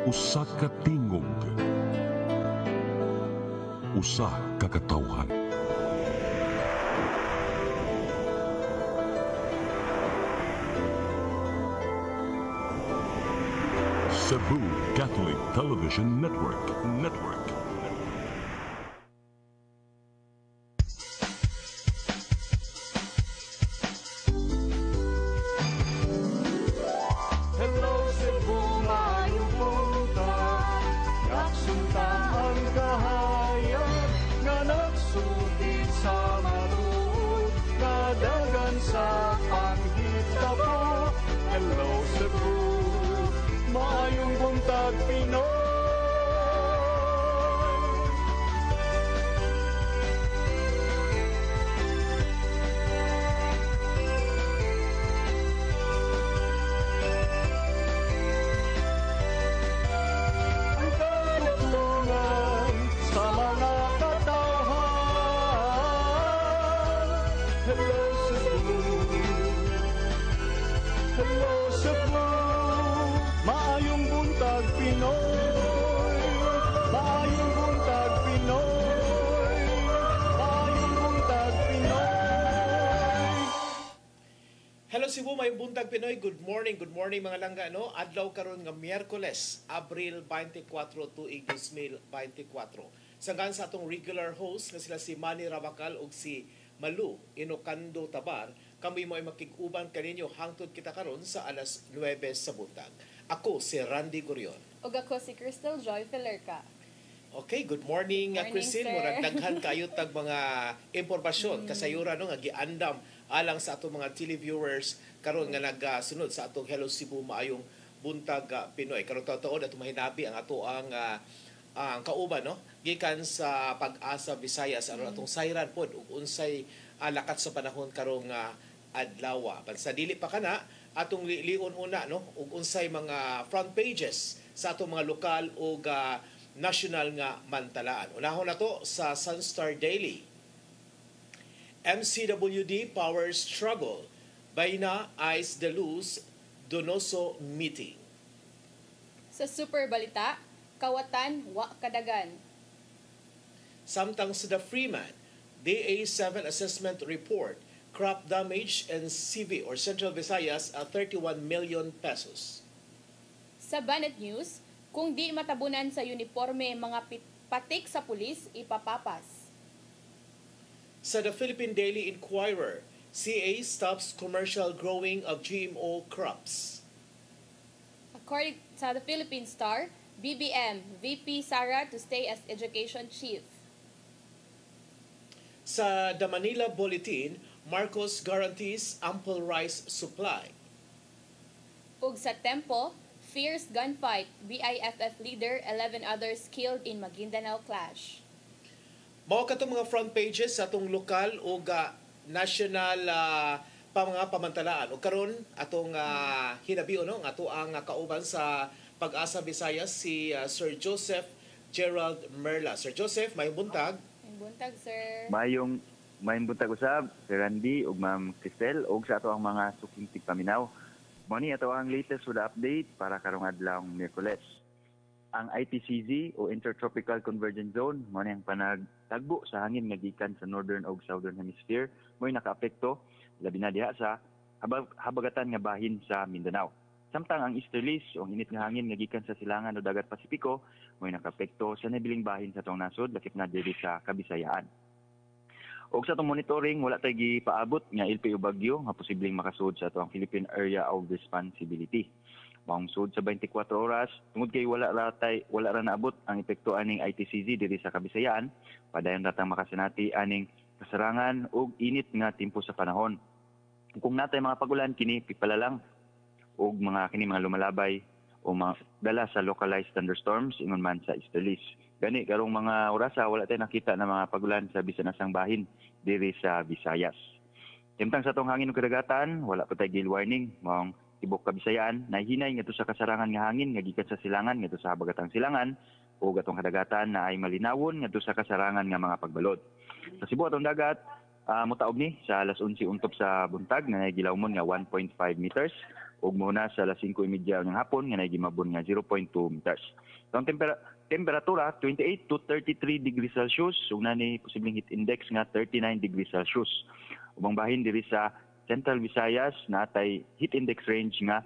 Usa ka tingog, usa ka katawhan. Cebu Catholic Television Network. Hello Cebu, maayong buntag. Kaksuntan ang kahayag nga nagsulti sa matuod, nadagan sa panghitabo. Hello Cebu, maayong buntag Pinoy. Ang katutulungan sa mga katawhan. Hello Cebu, hello Cebu, maayong buntag Pinoy, maayong buntag Pinoy, maayong buntag Pinoy. Hello Cebu, may buntag Pinoy. Good morning mga langga, no? Adlaw karon nga Miyerkules, Abril 24, tuig 2024. Sanggan sa atong regular host nga sila si Manny Rabacal ug si Malu Inokando Tabar, kami mo ay makig-uban kaninyo hangtod kita karon sa alas 9 sa buntag. Ako si Randy Gurion. Ug ako si Crystal Joy Filerca. Okay, good morning, Morning, Christine. sir. Murag daghan kayo tag mga impormasyon kasayuran no nga giandam alang sa atong mga televiewers karon nga nagasunod sa atong Hello Cebu maayong buntag Pinoy. Karon tuod at mahinabi ang ato ang kauban no gikan sa Pag-asa Visayas aron atong sayran pod ug unsay lakat sa panahon karong adlaw. Sa dili pa kana atong lion una no ug unsay mga front pages sa atong mga lokal ug national nga mantalaan. Unahon na to sa Sunstar Daily. MCWD power struggle. Bayna Ice de Luz Donoso meeting. Sa Super Balita, kawatan wa kadagan. Samtang sa The Freeman, DA7 assessment report, crop damage in CV or Central Visayas at 31 million pesos. Sa Banat News, kung di matabunan sa uniforme mga patik sa pulis, ipapapas. Sa The Philippine Daily Inquirer, CA stops commercial growing of GMO crops. According sa The Philippine Star, BBM, VP Sara to stay as education chief. Sa The Manila Bulletin, Marcos guarantees ample rice supply. Ug sa Tempo, fierce gunfight, BIFF leader, 11 others killed in Maguindanao clash. Mao katong mga front pages sa atong lokal o national mga pamantalaan. O karon atong hinabion no ato ang kauban sa Pag-asa Visayas si Sir Joseph Gerald Merla. Sir Joseph, may buntag. May buntag, sir. Mayong buntag usab, Sir Randy ug Ma'am Cristel ug sa ato ang mga suking tigpaminaw. Mao ni ato ang latest food update para karong adlaw Miyerkules. Ang ITCZ o Intertropical Convergence Zone mao ni ang panagtagbo sa hangin nga gikan sa northern ug southern hemisphere mo'y nakaapekto labi na diha sa habagatan nga bahin sa Mindanao. Samtang ang easterlies o init nga hangin nga gikan sa silangan o dagat Pasipiko mo'y nakaapekto sa nabiling bahin sa atong nasod lakip na diri sa Kabisayaan. Og sa atong monitoring, wala tayo gipaabot nga LPO bagyo nga posibleng makasud sa atong Philippine Area of Responsibility. Maong sud sa 24 oras, tungod kay wala ra naabot ang epekto aning ITCZ diri sa Kabisayaan, padayon ratang makasinati aning kasarangan ug init nga tempo sa panahon. Kung natay mga pagulan kini pipala lang ug mga lumalabay o mga dala sa localized thunderstorms ingon man sa easterlies. Gani karong mga orasa wala tay nakita na mga pagulan sa bisan asang bahin diri sa Visayas. Timtang sa tong hangin ug kadagatan, wala pa tay gale warning maong tibok Kabisayaan nahihinay ngadto sa kasarangan nga hangin nga gikan sa silangan ngadto sa habagatang silangan o gatong kadagatan na ay malinawon ngadto sa kasarangan nga mga pagbalod. Sa Cebu atong dagat mutaog ni sa alas 11 untop sa buntag na nagilawmon nga 1.5 meters ug muna sa alas 5:30 ng hapon nga nagimabon nga 0.2 meters. So, ang temperatura 28 to 33 degrees Celsius, ug nani posibleng heat index nga 39 degrees Celsius. Ubang bahin diri sa Central Visayas natay heat index range nga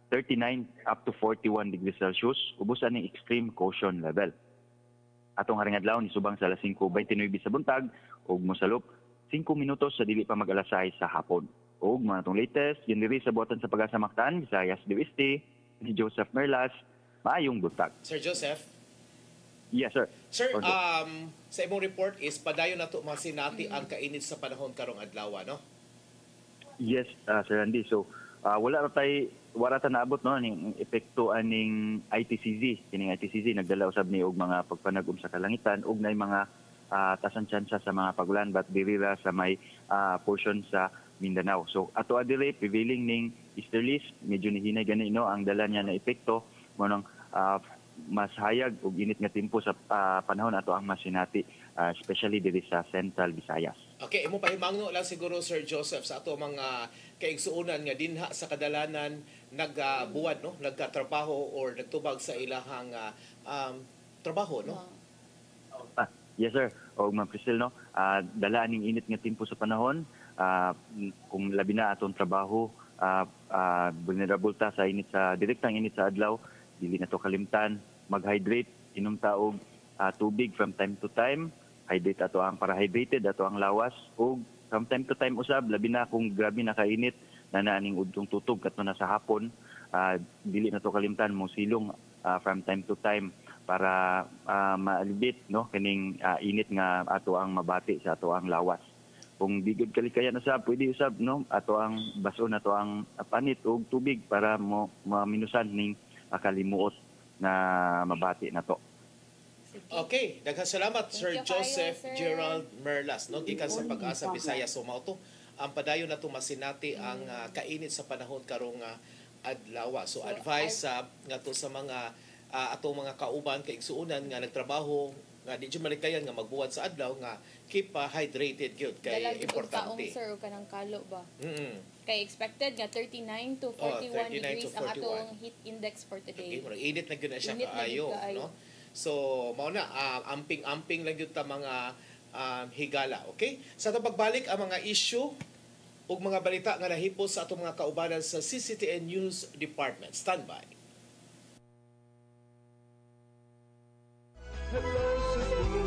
39 up to 41 degrees Celsius, ubos aning extreme caution level. Atong haring adlaw nisubang sa alas 5:29 sa buntag ug mosalop 5 minutos sa dili pa mag-alas 6 sa hapon. Ug mga itong latest, yun diri sa buhatan sa Pag-asa Mactan, Visayas del Oeste, ni Joseph Merlas, maayong buntag. Sir Joseph? Yes, sir. Sir, Ordo. sa imong report is padayon na to masinati ang kainit sa panahon karong adlaw, no? Yes, Sir Randy. So, wala ta naabot no ning epekto aning ITCZ. Kining ITCZ nagdala usab ni og mga pagpanag-um sa kalangitan ug nay mga tasan tsansa sa mga pagulan but diri ra sa may portion sa Mindanao. So ato adire prevailing ning easterlies, medyo nihinay gani no ang dala niya na epekto mo nang mas hayag ug init nga tempo sa panahon ato ang masinati, especially diri sa Central Visayas. Okay, imo pahimangno lang siguro Sir Joseph sa ato mga kaigsuonan nga dinha sa kadalanan nagbuwad no, nagkatrabaho or nagtubag sa ilahang trabaho no. Yes sir. O Ma'am Priscil no, dala ning init nga tempo sa panahon, kung labi na atong trabaho, vulnerable ta sa init sa direktang init sa adlaw, dili na to kalimtan mag-hydrate, inom ta og tubig from time to time. Hydrate ato ang para hydrated ato ang lawas ug from time to time usab labi na kung grabe na kainit na naaning udtong tutog kato na sa hapon, dili na to kalimtan mo silong from time to time para maalibit no kining init nga ato ang mabati sa ato ang lawas. Kung di gud kalikayan usab pwede usab no ato ang bason ato ang panit og tubig para mo maminusan ning kalimuot na mabati na to. Okay, daghang salamat Sir Joseph Gerald Merlas no gikan sa Pag-asa Visayas. So mao to ang padayon nato masinati ang kainit sa panahon karong adlaw. So advice nga to sa mga atong mga kauban kaigsuonan nga nagtrabaho nga di jud malikayan nga magbuwad sa adlaw nga keep hydrated gyud kay importante. Taong sir kanang kalo ba? Mm-hmm. Kay expected nga 39 to 41 degrees ang atong heat index for today. Okay, init na gyud na siya kaayo, no? So mao na amping-amping lang gyud ta mga higala, okay? Sa pagbalik ang mga issue ug mga balita nga nahipos sa atong mga kaubanan sa CCTN News Department. Standby. Hello Cebu,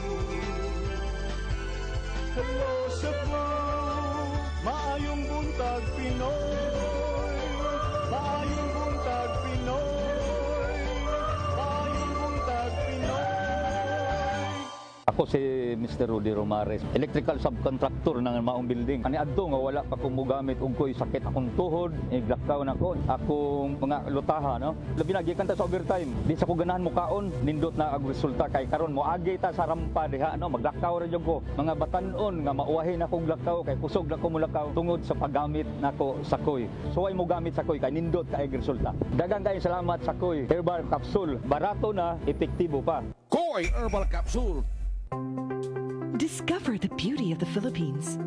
hello Cebu, maayong buntag Pinoy, maayong buntag Pinoy, maayong buntag Pinoy. Ako si Mr. Rudy Romares, electrical subcontractor ng maong building. Ani adto nga wala pa kong mugamit ug ko'y sakit akong tuhod, iglakaw na ko. Akong mga lutaha no. Labi na gikan ta sa overtime. Di sa ko ganahan mo kaon, nindot na ang resulta kay karon moagi ta sa rampa diha no, maglakaw ra jud ko. Mga batan-on nga mauwahin akong lakaw kay kusog na ko mulakaw tungod sa paggamit nako sa koy. So ay mo gamit sa koy kay nindot kay resulta. Daghang kay salamat sa koy herbal capsule. Barato na, epektibo pa. Koy Herbal Capsule. Discover the beauty of the Philippines.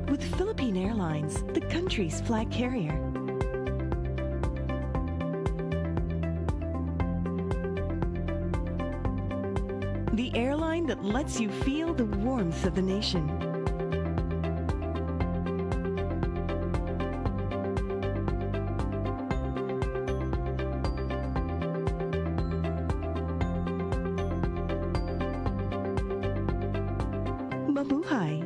With Philippine Airlines, the country's flag carrier. The airline that lets you feel the warmth of the nation. Mabuhay!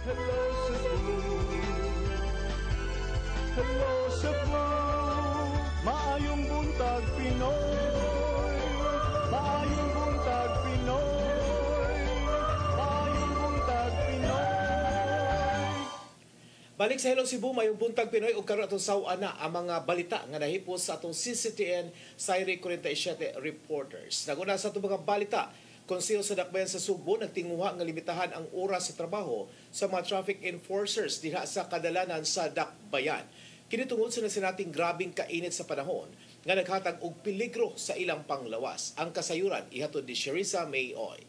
Hello Cebu, hello Cebu, maayong buntag Pinoy, maayong buntag Pinoy, maayong buntag Pinoy. Balik sa Hello Cebu, mayong buntag Pinoy ug karon atong saw-an na ang mga balita nga nahipos sa atong CCTN Sayre 47 reporters. Naguna sa atong mga balita, Konseho sa Dakbayan sa Subo nagtinguha nga limitahan ang oras sa trabaho sa mga traffic enforcers diha sa kadalanan sa Dakbayan. Kini tungod sa nasinating grabing kainit sa panahon nga naghatag og peligro sa ilang panglawas. Ang kasayuran ihatod ni Sherissa Mayoy.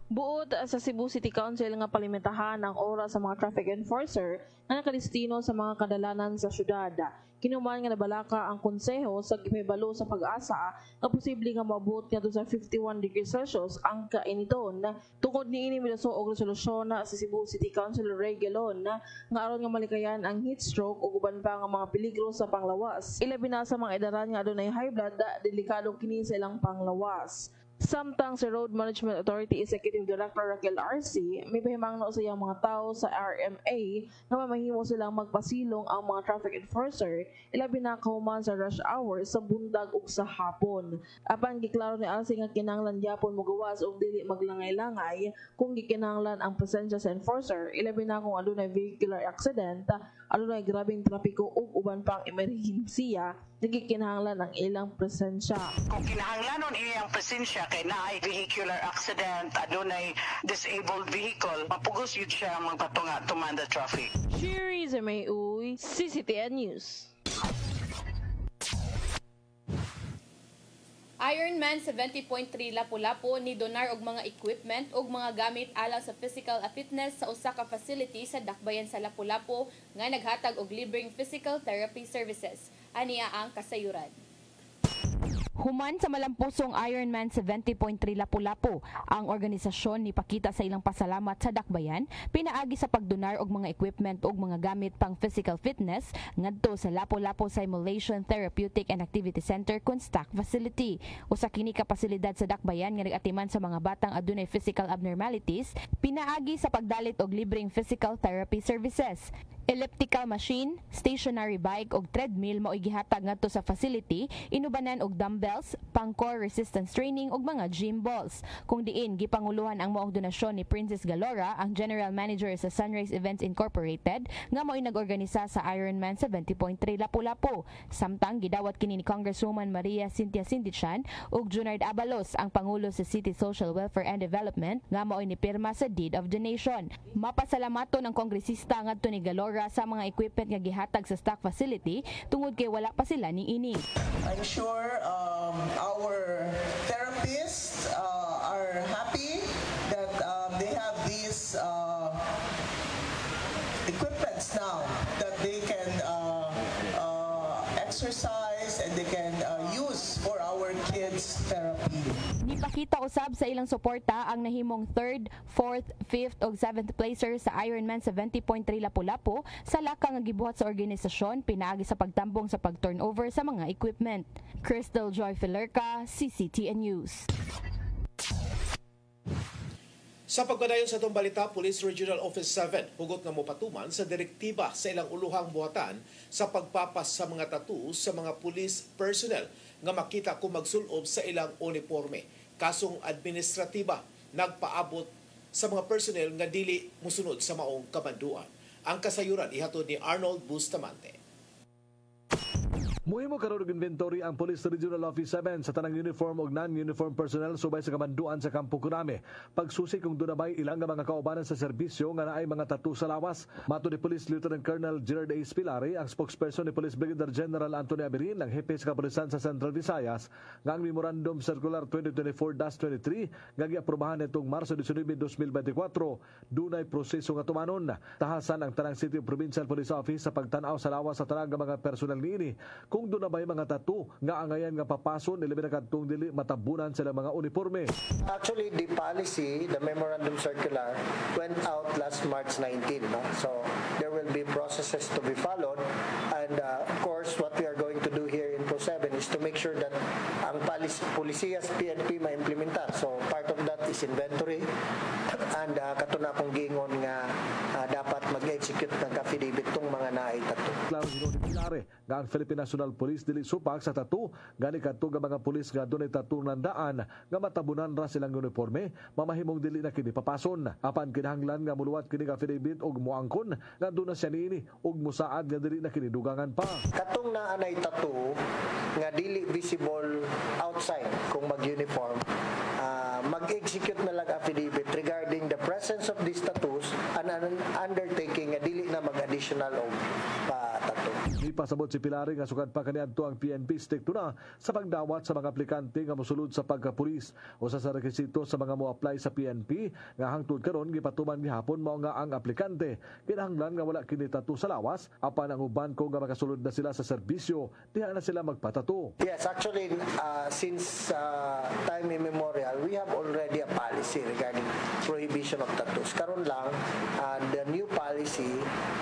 Buod sa Cebu City Council nga palimitahan ang oras sa mga traffic enforcer na nakadestino sa mga kadalanan sa syudad. Kinuman nga nabalaka ang konseho sa gihibalo sa pag-asa nga posible nga maabot ngadto sa 51 degrees Celsius ang kainiton. Tungod niini miluso og resolusyon sa Cebu City Council Regalon nga aron nga malikayan ang heat stroke ug uban pa nga mga peligro sa panglawas. Ilabi na sa mga edaran nga adunay high blood, delikado kini sa ilang panglawas. Samtang si Road Management Authority Executive Director Raquel RC, may pahimangno sa iyang mga tao sa RMA na mamahimo silang magpasilong ang mga traffic enforcer, ilabi na kahuman sa rush hour sa bundag ug sa hapon. Apan giklaro ni RC nga kinahanglan gyapon mogawas og dili maglangay-langay kung gikinahanglan ang presensya sa enforcer, ilabi na kung adunay vehicular accident, adunay grabing trapiko ug uban pang emerhensiya, nagikinahanglan ang ilang presensya. Kung kinahanglanon iyang presensya kay naay vehicular accident, adunay disabled vehicle, mapugos yun siya magpatunga tuman the traffic. Sherissa Mayoy, CCTN News. Ironman 70.3 Lapu-Lapu ni donar og mga equipment ug mga gamit alang sa physical fitness sa usa ka facility sa Dakbayan sa Lapu-Lapu nga naghatag og libreng physical therapy services. Aniya ang kasayuran. Human sa malampusong Ironman 70.3 Lapu-Lapu, ang organisasyon ni pakita sa ilang pasalamat sa Dakbayan, pinaagi sa pagdonar og mga equipment og mga gamit pang physical fitness ngadto sa Lapu-Lapu Simulation Therapeutic and Activity Center Kunstac Facility. Usa kini ka pasilidad sa Dakbayan nga nagatiman sa mga batang adunay physical abnormalities, pinaagi sa pagdalit og libreng physical therapy services. Elliptical machine, stationary bike ug treadmill mao gihatag ngadto sa facility, inubanan og dumbbells, pang-core resistance training ug mga gym balls. Kung diin gipanguluhan ang moong donasyon ni Princess Galora, ang General Manager sa Sunrise Events Incorporated, nga mo'y nag-organisa sa Ironman 70.3 Lapu-Lapu. Samtang gidawat kini ni Congresswoman Maria Cynthia Sindichan ug Junard Abalos, ang pangulo sa City Social Welfare and Development, nga mo'y nipirma sa Deed of Donation. Mapasalamaton ang kongresista ngadto ni Galora sa mga equipment nga gihatag sa stock facility tungod kay wala pa sila niini. I'm sure our therapists are happy that they have these equipments now that they can exercise and they can use for our kids therapy. Nipakita usab sa ilang suporta ang nahimong 3rd, 4th, 5th ug 7th placers sa Ironman 70.3 Lapu-Lapu sa laka nga gibuhat sa organisasyon, pinaagi sa pagtambong sa pag-turnover sa mga equipment. Crystal Joy Filerca, CCTN News. Sa pagpadayon sa itong balita, Police Regional Office 7 hugot nga mopatuman sa direktiba sa ilang uluhang buhatan sa pagpapas sa mga tattoo sa mga police personnel nga makita kung magsulob sa ilang uniforme. Kasong administratiba nagpaabot sa mga personnel nga dili musunod sa maong kamanduan. Ang kasayuran ihatod ni Arnold Bustamante. Muhimo karon og inventory ang Police Regional Office 7 sa tanang uniform ug non-uniform personnel subay sa kamanduan sa Kampo Kunami. Pagsusi kung dunabay ilang nga mga kaubanan sa serbisyo nga naay mga tattoo sa lawas. Mato ni Police Lieutenant Colonel Gerard A. Spilari, ang spokesperson ni Police Brigadier General Anthony Abirin, ang hepe sa kapulisan sa Central Visayas, nga ang Memorandum Circular 2024-23 nga giaprobahan nitong Marso 19, 2024 dunay proseso nga tumanon. Tahasan ang tanang City Provincial Police Office sa pagtan-aw sa lawas sa tanang mga personel niini. Kung doon na ba mga tattoo nga angayan nga papason, ilabi na kadtong dili matabunan sila mga uniforme. Actually, the policy, the memorandum circular, went out last March 19. No? So, there will be processes to be followed. And of course, what we are going to do here in Pro7 is to to make sure that ang polisiyas PNP ma-implementar. So part of that is inventory and katuna akong giingon nga dapat mag-execute ng affidavit tong mga naay tattoo. Klaro ni Pilare nga ang Philippine National Police dili supak sa tattoo gani kadto nga mga pulis nga dunay tattoo nandaan nga matabunan ra silang uniforme mamahimong dili na kini papason. Apan kinahanglan nga muluwat kini affidavit og moangkon nga duna siya niini og musaad nga dili na kini dugangan pa. Katong naanay tattoo nga dili visible outside kung mag-uniform, mag-execute na lang affidavit regarding the presence of these tattoos and an undertaking nga dili na mag-additional og tattoo. Ipasabot si Pilari nga sukad pa kaniadto ang PNP strikto na sa pagdawat sa mga aplikante nga mosulod sa pagkapulis o sa rekisito sa mga mo-apply sa PNP nga hangtod karon gipatuman gihapon mao nga ang aplikante kinahanglan nga wala kini tattoo sa lawas apan ang uban ko nga makasulod na sila sa serbisyo diha na sila magpatato. Yes, actually since time immemorial we have already a policy regarding prohibition of tattoos. Karon lang the new policy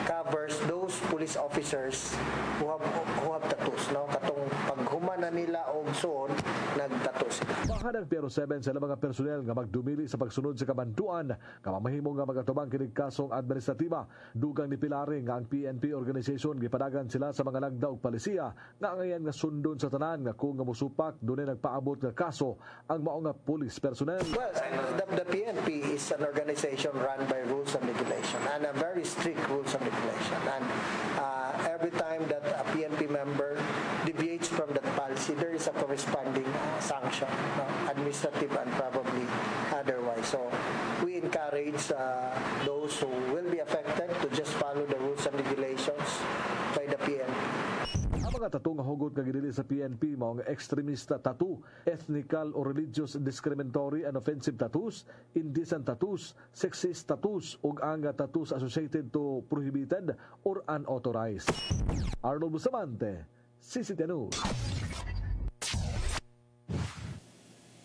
covers those police officers who have tattoos, no? Katong paghuman na nila og suod nagtattoo sila. Mahadang Piero 7 sa mga personel nga magdumili sa pagsunod sa kabantuan kamamahimo nga magatubang kining kasong administratiba. Dugang ni Pilari nga ang PNP organization gipadagan sila sa mga lagda ug palisiya nga ngayon nga sundon sa tanan nga kung nga musupak dunay nagpaabot nga kaso ang mao nga police personnel. Well, the PNP is an organization run by rules and regulation and a very strict rules and regulation. And every time that a PNP member deviates from that policy, there is a corresponding sanction, no? Administrative and probably otherwise. So we encourage those who will be affected to just follow the rules and regulations by the PNP. Ang mga tattoo nga hugot nga ginili sa PNP mao nga extremista tattoo, ethnical or religious discriminatory and offensive tattoos, indecent tattoos, sexist tattoos ug ang tattoos associated to prohibited or unauthorized. Arnold Bustamante, CCTV News.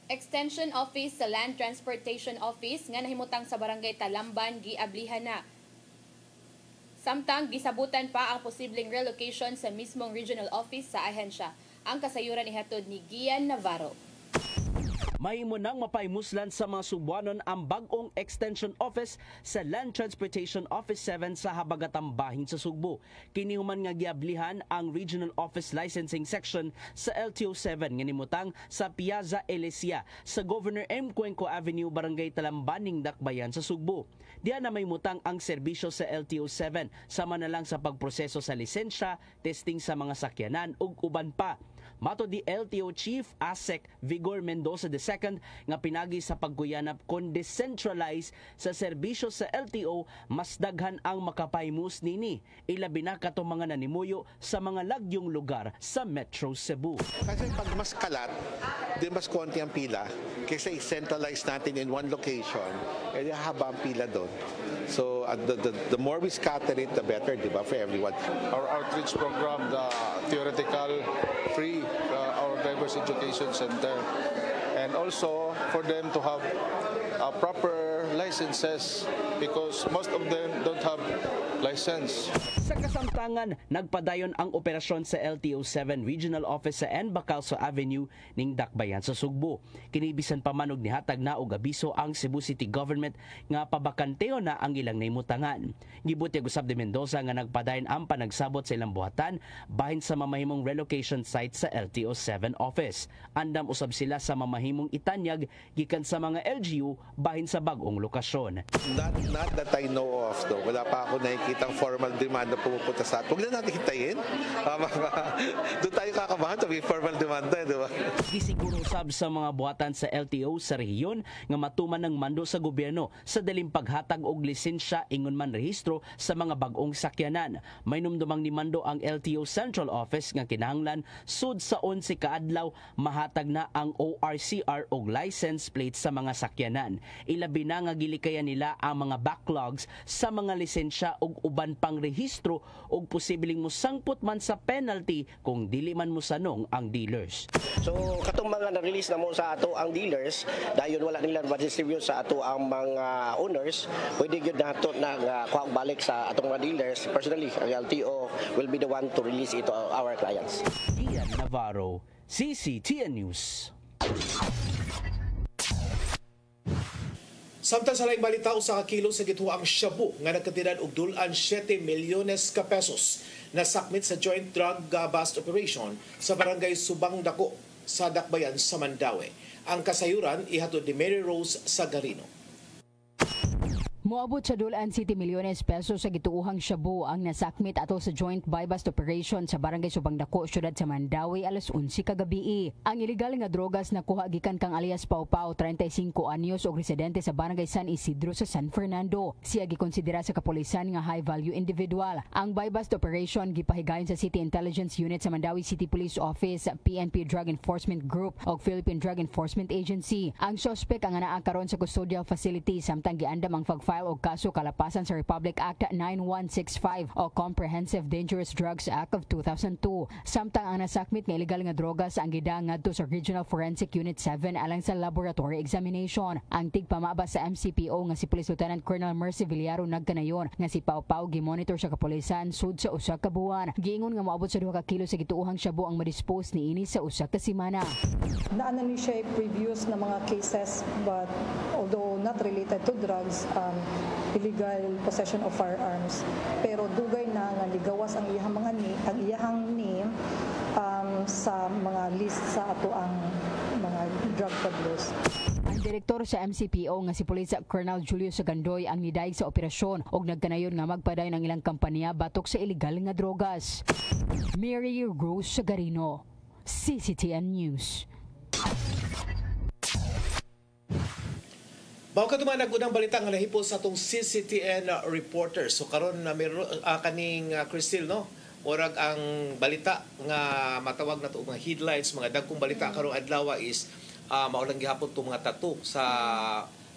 Extension Office sa Land Transportation Office nga nahimutang sa Barangay Talamban giablihan na. Samtang gisabutan pa ang posibleng relocation sa mismong regional office sa ahensya. Ang kasayuran ihatod ni Gian Navarro. Mahimo nang mapaimuslan sa mga Subuanon ang bagong extension office sa Land Transportation Office 7 sa Habagatang Bahin sa Sugbo. Kini human nga giablihan ang Regional Office Licensing Section sa LTO 7 nga nimutang sa Piazza Elesia sa Governor M. Cuenco Avenue, Barangay Talambaning, Dakbayan sa Sugbo. Diyan na may mutang ang serbisyo sa LTO 7 sama na lang sa pagproseso sa lisensya, testing sa mga sakyanan ug uban pa. Mato di LTO Chief ASEC Vigor Mendoza II nga pinagi sa pagguyanap kon decentralize sa serbisyo sa LTO mas daghan ang makapaymus nini. Ilabi na kato mga nanimuyo sa mga lagyong lugar sa Metro Cebu. Kasi pag mas kalat, di mas konti ang pila kaysa i-centralize natin in one location, eh haba ang pila doon. So the more we scatter it, the better, di ba, for everyone. Our outreach program, the theoretical free, our Drivers Education Center, and also for them to have proper licenses because most of them don't have license. Sa kasamtangan, nagpadayon ang operasyon sa LTO 7 Regional Office sa N. Bacalso Avenue ning Dakbayan sa Sugbo. Kinibisan pa man og nihatag na og abiso ang Cebu City Government nga pabakanteo na ang ilang naimutangan. Gibutyag usab de Mendoza nga nagpadayon ang panagsabot sa ilang buhatan bahin sa mamahimong relocation site sa LTO 7 office. Andam usab sila sa mamahimong itanyag gikan sa mga LGU bahin sa bag-ong lokasyon. Not that I know of, though. Wala pa ako nakikitang formal demand na pumupunta sa atin. Huwag na natin hintayin. Doon tayo kakabahan sa formal demand tayo, di ba? Gisiguro sab sa mga buhatan sa LTO sa rehiyon nga matuman ng mando sa gobyerno sa daling paghatag og lisensya ingon man rehistro sa mga bag-ong sakyanan. May numdumang ni mando ang LTO Central Office nga kinahanglan sud sa 11 kaadlaw mahatag na ang ORCR og license plate sa mga sakyanan. Ilabi na nga gilikayan nila ang mga backlogs sa mga lisensya ug uban pang rehistro ug posibleng musangput man sa penalty kung dili man musanong ang dealers. So katong mga na-release na mo sa ato ang dealers, dayon wala nila ma-distribute sa ato ang mga owners, pwede gyud nato na kuha balik sa atong mga dealers. Personally, ang LTO will be the one to release it to our clients. Gian Navarro, CCTN News. Samtang sa laing balita, usa ka kilo sa gituang shabu nga nagkatiran og dulan 7 milyones ka pesos na sakmit sa joint drug bust operation sa barangay Subang Dako sa Dakbayan sa Mandaue. Ang kasayuran ihatod ni Mary Rose Sagarino. Moabot sa dulan 7 milyones pesos sa gituuhang shabu ang nasakmit ato sa joint buy-bust operation sa barangay Subang Dako, syudad sa Mandaue alas 11 kagabi. Ang ilegal nga drogas nakuha gikan kang alias Pau Pau, 35 anyos og residente sa barangay San Isidro sa San Fernando. Siya gikonsidera sa kapulisan nga high-value individual. Ang buy-bust operation gipahigayon sa City Intelligence Unit sa Mandaue City Police Office, PNP Drug Enforcement Group o Philippine Drug Enforcement Agency. Ang suspect ang anaa karon sa custodial facility samtang giandam ang pag-file og kaso kalapasan sa Republic Act 9165 o Comprehensive Dangerous Drugs Act of 2002. Samtang ang nasakmit nga ilegal nga drogas ang gida ngadto sa Regional Forensic Unit 7 alang sa laboratory examination. Ang tigpamaba sa MCPO nga si Police Lieutenant Colonel Mercy Villaro nagkanayon nga si Pau Pau gimonitor sa kapulisan sud sa usa ka buwan. Giingon nga moabot sa 2 ka kilo sa gituuhang shabu ang madispose niini sa usa ka semana. Naana ni siya previous na mga cases, but although not related to drugs, illegal possession of firearms, pero dugay na nga ligawas ang iyahang name sa mga list sa ato ang mga drug peddlers. Ang direktor sa MCPO nga si Police Colonel Julio Sagandoy ang nidayeg sa operasyon og nagkanayon nga magpaday ng ilang kampanya batok sa ilegal nga drogas. Mary Rose Sagarino, CCTN News. Bago ka tumanag unang balita nga nahipos sa atong CCTN reporters. So karon na meron kaning Crystal, no? Murag ang balita nga matawag na to mga headlines, mga dagkong balita karong adlaw is maulang gihapon to mga tattoo sa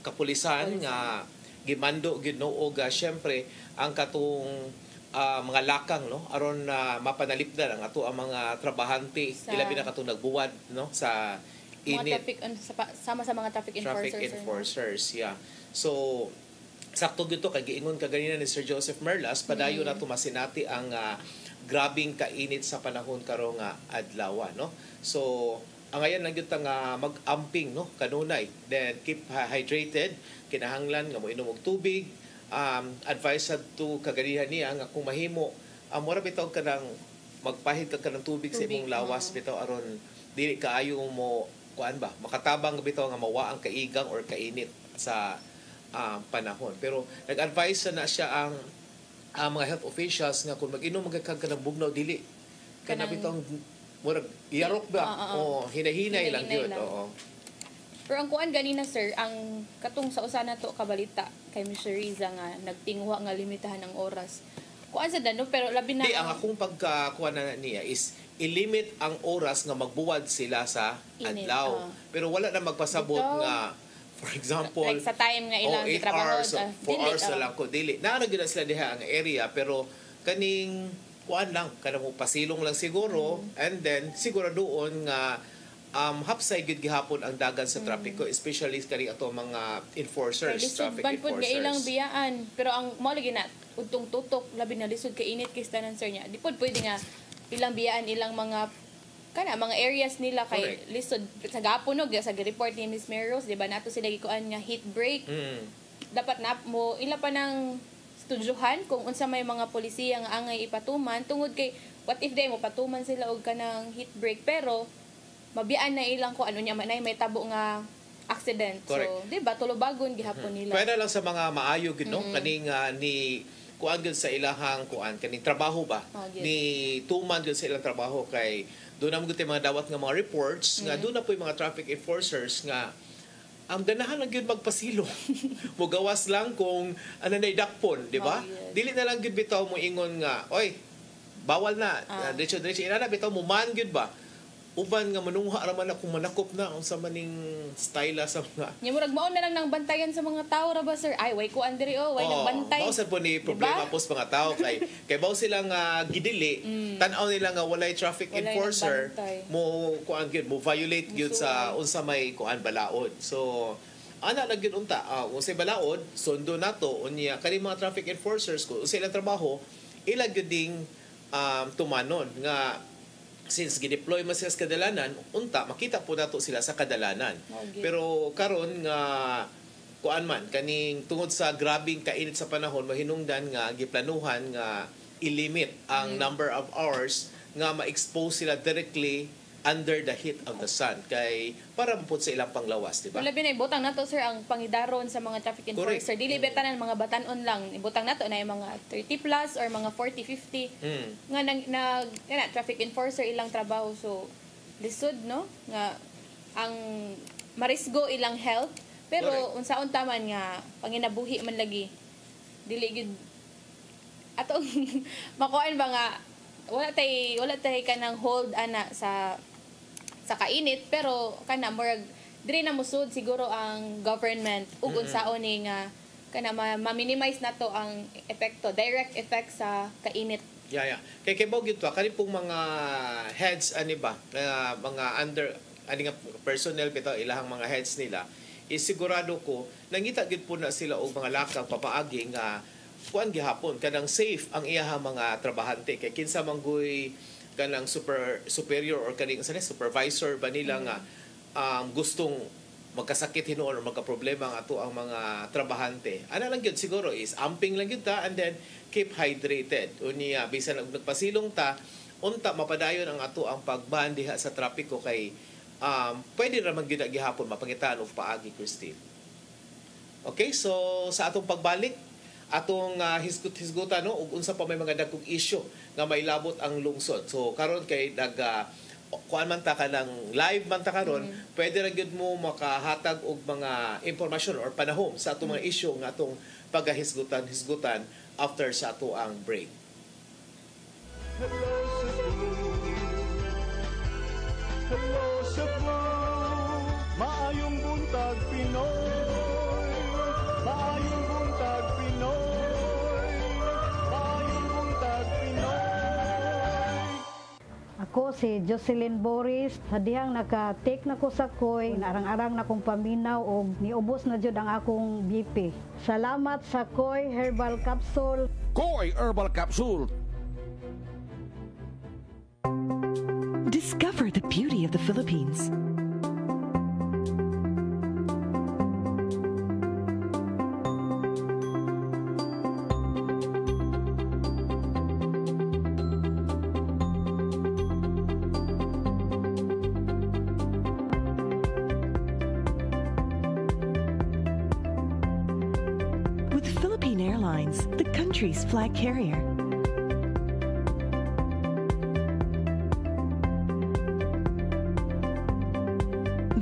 kapulisan nga gimando gid no og syempre ang katong mga lakang no aron mapanalipdan ang ato ang mga trabahante ilabi na katong nagbuwad no sa mga traffic sama sa mga traffic enforcers. Yeah. So sakto gito kay giingon ka ganina ni Sir Joseph Merlas padayon na tumasinati ang grabing kainit sa panahon karong adlaw no. So ang ayan lang gyud nga mag-amping no kanunay, then keep hydrated, kinahanglan nga moinom og tubig, advised to kaganihan niya nga kung mahimo mura bitaw ka nang magpahid ka ng tubig sa imong lawas bitaw aron dili kaayo mo kuan ba makatabang bitaw nga mawa ang kaigang or kainit sa panahon. Pero nag-advise na siya ang mga health officials nga kung mag-inom magkag ka ng bugnaw dili kana bitaw murag yarok ba o hinahinay lang yun. Oo. Pero ang kuan ganina sir, ang katong sa usa na to kabalita kay Mr. Riza nga nagtingwa nga limitahan ng oras. Kuan sa dano pero labi na ang akong pagkakuan na niya is i-limit ang oras nga magbuwad sila sa adlaw. Pero wala na magpasabot nga for example like sa time nga ilang gitrabaho 4 hours na lang ko dili. Naara gyud sila diha ang area pero kaning kuan lang kada mo pasilong lang siguro and then siguro doon nga hapsay gid gihapon ang dagan sa trapiko especially kani ato mga enforcers, traffic enforcers. Nga ilang biyaan pero ang mao lagi na udtong tutok labi na lisod kay init kay tanan sir niya. Di pod pwede nga ilang biyaan ilang mga mga areas nila kay lisod sa gapunog sa report ni Miss Meros, di ba nato sila gikuan nga heat break. Dapat na mo ila pa ng studyohan kung unsa may mga polisiya nga angay ipatuman tungod kay what if day mo patuman sila og kanang heat break pero mabiyaan na ilang ko ano niya may tabo nga accident. Correct. So, di ba tulubagon gihapon nila. Pwede lang sa mga maayo gid no kaning ni kuan gid sa ilahang kuan kaning trabaho ba ni tuman gid sa ilang trabaho kay doon naman gud mga dawat nga mga reports nga doon na po yung mga traffic enforcers nga ang ganahan lang gyud magpasilong. Mugawas lang kung ano na dakpon, di ba? Dili na lang gyud bitaw mo ingon nga, oy, bawal na. Diretso ina na bitaw mo man gyud ba? Uban nga manungha ra man akong manakop na unsa maning style sa mga. Nya murag mao na lang nang bantayan sa mga tao ra ba sir? Ay way ko andiri way nang bantay. Mao sa po ni problema pos mga tao kay baw sila nga gidili, tan-aw nila nga walay traffic enforcer mo kuan gyud mo violate gyud sa unsa may kuan balaod. So ana lang gyud unta unsay balaod sundo nato unya kani mga traffic enforcers ko unsay ilang trabaho ila gyud ding tumanon nga since gideploy man sila sa kadalanan, unta makita po nato sila sa kadalanan. Okay. Pero karon nga kuan man kaning tungod sa grabing kainit sa panahon, mahinungdan nga giplanuhan nga i-limit ang number of hours nga ma-expose sila directly under the heat of the sun kay para mapud sa ilang panglawas, di ba? Wala binay butang nato sir ang pangidaron sa mga traffic enforcer. Dili betanan mga batanon lang. Ibutang nato na yung mga 30 plus or mga 40, 50 nga nag traffic enforcer ilang trabaho, so lisod no nga ang marisgo ilang health pero unsaon taman nga panginabuhi man lagi dili gid atong makuan ba nga wala tay kanang hold ana sa kainit, pero kana murag diri na musud siguro ang government ug unsaon ni nga kana ma-minimize nato ang epekto, direct effect sa kainit. Yeah. Kay kibaw gito kani pong mga heads ani ba mga under ani nga personnel bitaw ilahang mga heads nila is sigurado ko nangita gid po na sila og mga lakang papaagi nga kuan gihapon kanang safe ang iyaha mga trabahante kay kinsa manggoy kanang superior or kaning supervisor ba nila nga gustong magkasakit hinuon or magka-problema ang ato ang mga trabahante. Ana lang gyud siguro is amping lang gyud ta and then keep hydrated. Unya bisan nagpasilong ta unta mapadayon ang ato ang pagban diha sa trapiko kay pwede ra man gyud gihapon mapangitaan og paagi, Christine. Okay, so sa atong pagbalik atong hisgut-hisgutan no ug unsa pa may mga dagkong issue nga mailabot ang lungsod. So karon kay kuan man ta kanang live man ta karon, pwede ra gyud mo makahatag og mga impormasyon or panahom sa atong mga issue nga atong pagahisgutan after sa ato ang break. Hello Cebu, maayong buntag Pinoy. Maayong buntag Pinoy. Maayong buntag Pinoy. Ako si Jocelyn Boris, hadihang naka-take na ko sa koy, narang-arang na kong paminaw o niubos na jud ang akong BP. Salamat sa Koy Herbal Capsule. Koy Herbal Capsule. Discover the beauty of the Philippines. With Philippine Airlines, the country's flag carrier.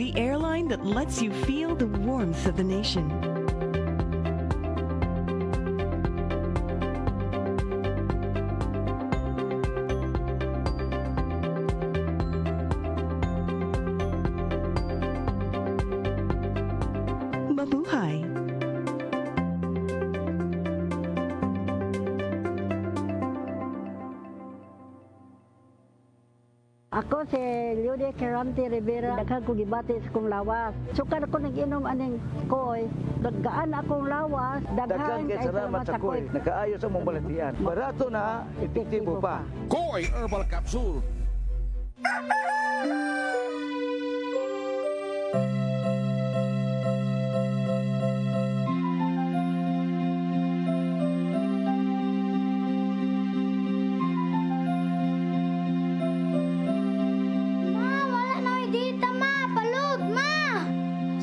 The airline that lets you feel the warmth of the nation. Mabuhay. Ako si Lude Caranti Rivera, daghan ko gibati sa kong lawas. Sukar ko nag-inom aning koy, daggaan akong lawas, daghan kay salamat sa koy. Nakaayo sa mong balatian. Barato na, epektibo pa. Koy Herbal Capsule.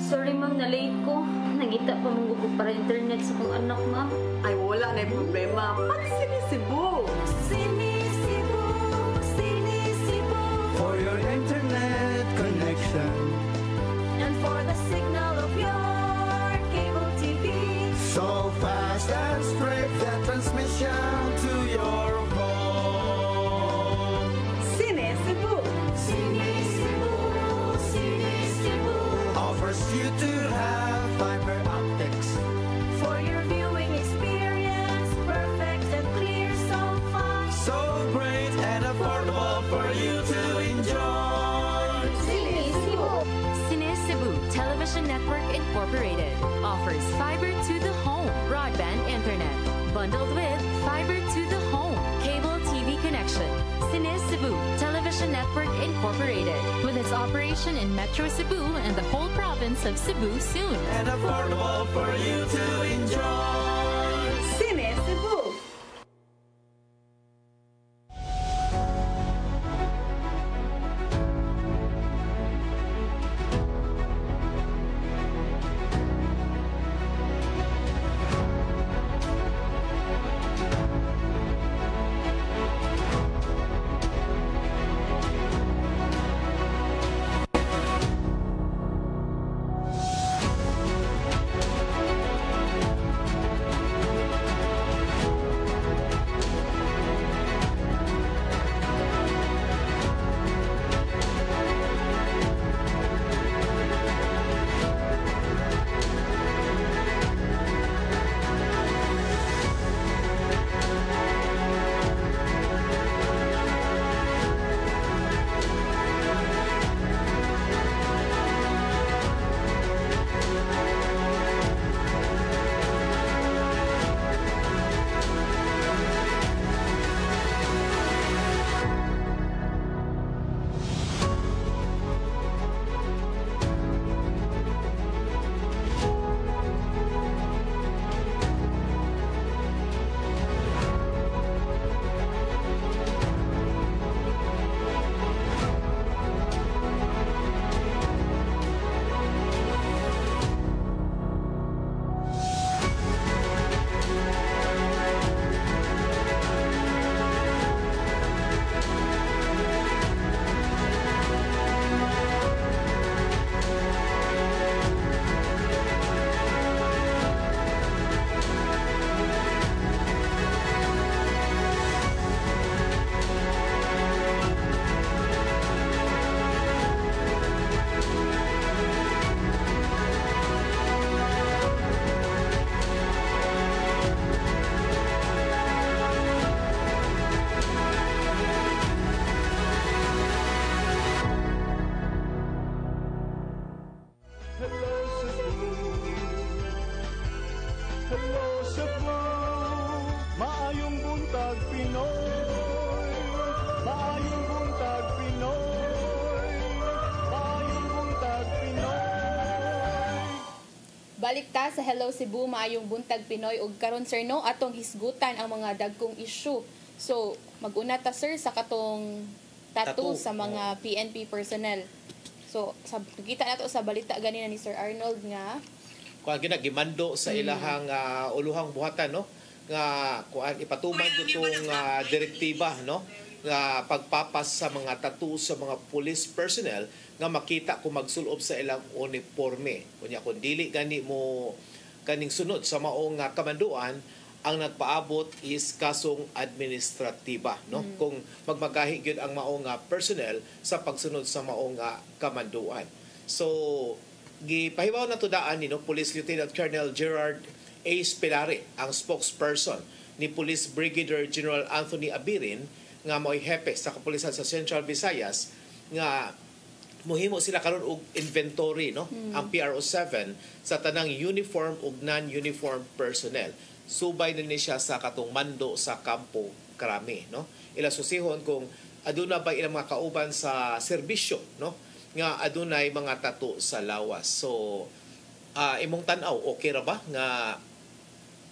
Sorry ma'am, na-late ko. Nagita pa mong gusto para internet sa kong anak, ma'am. Ay, wala na yung problema. Pag-sinisibo! Sinisibo, sinisibo. For your internet connection. And for the signal of your cable TV. So fast and straight that transmission to your home. Sinisibo, sinisibo, sinisibo. Offers you to have fiber optics. For your viewing experience, perfect and clear so far. So great and affordable for you to enjoy. Sinisibo. Sinisibo Television Network Incorporated offers fiber to the home broadband internet bundled with fiber to the home cable TV Community Connection. Cine Cebu Television Network Incorporated, with its operation in Metro Cebu and the whole province of Cebu soon. And affordable for you to enjoy. Cine Cebu. Balik ta sa Hello Cebu, maayong buntag Pinoy ug karon sir no atong hisgutan ang mga dagkong issue. So, mag-una ta sir sa katong tattoo sa mga PNP personnel. So, nakita nato sa balita ganina ni Sir Arnold nga kuan ginagimando sa ilahang uluhang buhatan no nga kuan ipatuman gitong direktiba no nga pagpapas sa mga tattoo sa mga police personnel nga makita kung magsulob sa ilang uniforme. Kunya kung dili gani mo kaning sunod sa maong kamanduan, ang nagpaabot is kasong administratiba no kung magmagahi gyud ang maong personnel sa pagsunod sa maong kamanduan. So gipahibaw na tudaan ni Police Lieutenant Colonel Gerard A. Spilari, ang spokesperson ni Police Brigadier General Anthony Abirin nga mo'y hepe sa kapulisan sa Central Visayas nga mohimo sila karon og inventory no ang PRO7 sa tanang uniform ug non-uniform personnel. Subay na ni siya sa katong mando sa Campo Crame no. Ila susihon kung aduna ba ilang mga kauban sa serbisyo no nga adunay mga tattoo sa lawas. So imong tan-aw okay ra ba nga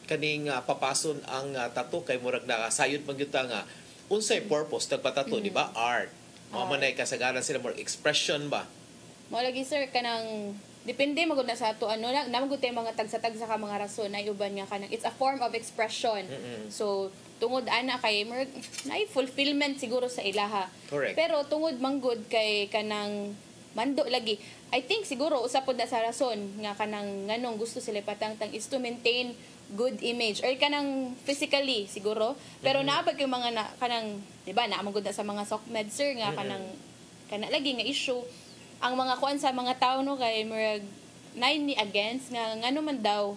kaning papason ang tattoo kay murag nakasayod man gyud nga unsay purpose nagpatato di ba art manay kasagaran sila more expression ba mo lagi sir kanang depende magud na sa ato ano namagud tay mga tagsa-tagsa ka mga rason na uban nga kanang it's a form of expression. So tungod ana kay nay fulfillment siguro sa ilaha. Correct. Pero tungod manggod kay kanang mando lagi I think siguro usapod na sa rason nga kanang nganong gusto sila patangtang is to maintain good image or kanang physically siguro pero naabag yung mga kanang di ba naamagod na sa mga SOCMED sir nga kanang kana lagi nga issue ang mga kuan sa mga tao no kay murag nine ni against nga ngano man daw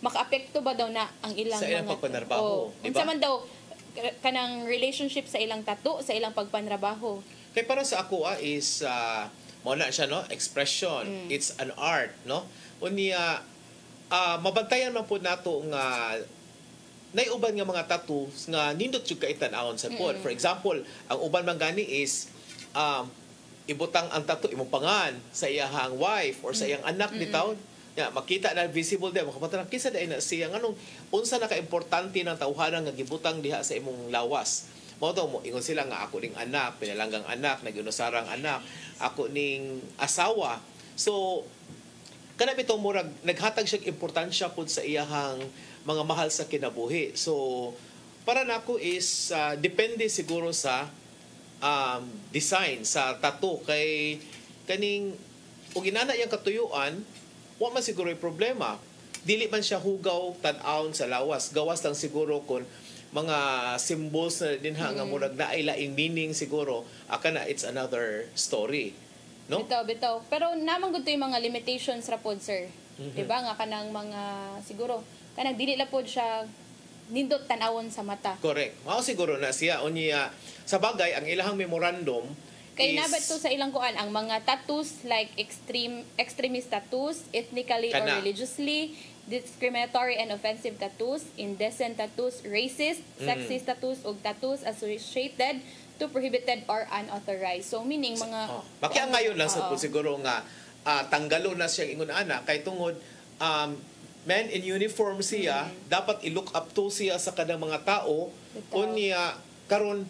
makaapekto ba daw na ang ilang sa ilang mga pagpanarbaho di ba unsa man daw kanang relationship sa ilang tattoo sa ilang pagpanrabaho kay para sa ako is mo na siya no expression it's an art no unya mabantayan man po nato nga naiuban nga mga tattoos nga nindot jud kay tan-awon sa pod. For example, ang uban man gani is ibutang ang tattoo imong pangan sa iyang wife or sa iyang anak bitaw. Ya, makita na visible din makapatanang kinsa dai na siya nganong unsa na ka-importante ng tawhanan nga gibutang diha sa imong lawas. Mao to mo ingon sila nga ako ning anak, pinalanggang anak, nagunusarang anak, ako ning asawa. So kana bitaw murag naghatag siya importansya pud sa iyang mga mahal sa kinabuhi. So para nako is depende siguro sa design sa tattoo kay kaning ug inana yang katuyuan wa man siguro yung problema. Dili man siya hugaw tan-awon sa lawas. Gawas lang siguro kung mga symbols na din nga murag na ay laing meaning siguro. Aka na it's another story. No? Bitaw. Pero naman gud yung mga limitations ra pod, sir. Diba nga kanang mga siguro kanang dili la pod siya nindot tan-awon sa mata. Correct. Mao siguro na siya unya sa bagay ang ilahang memorandum kay nabat to sa ilang kuan ang mga tattoos like extremist tattoos, ethnically or religiously discriminatory and offensive tattoos, indecent tattoos, racist, sexist tattoos ug tattoos associated to prohibited or unauthorized. So meaning mga Baki ang ngayon lang sa siguro nga tanggalo na siya ingon ana kay tungod men in uniform siya dapat i-look up to siya sa kadang mga tao unya karon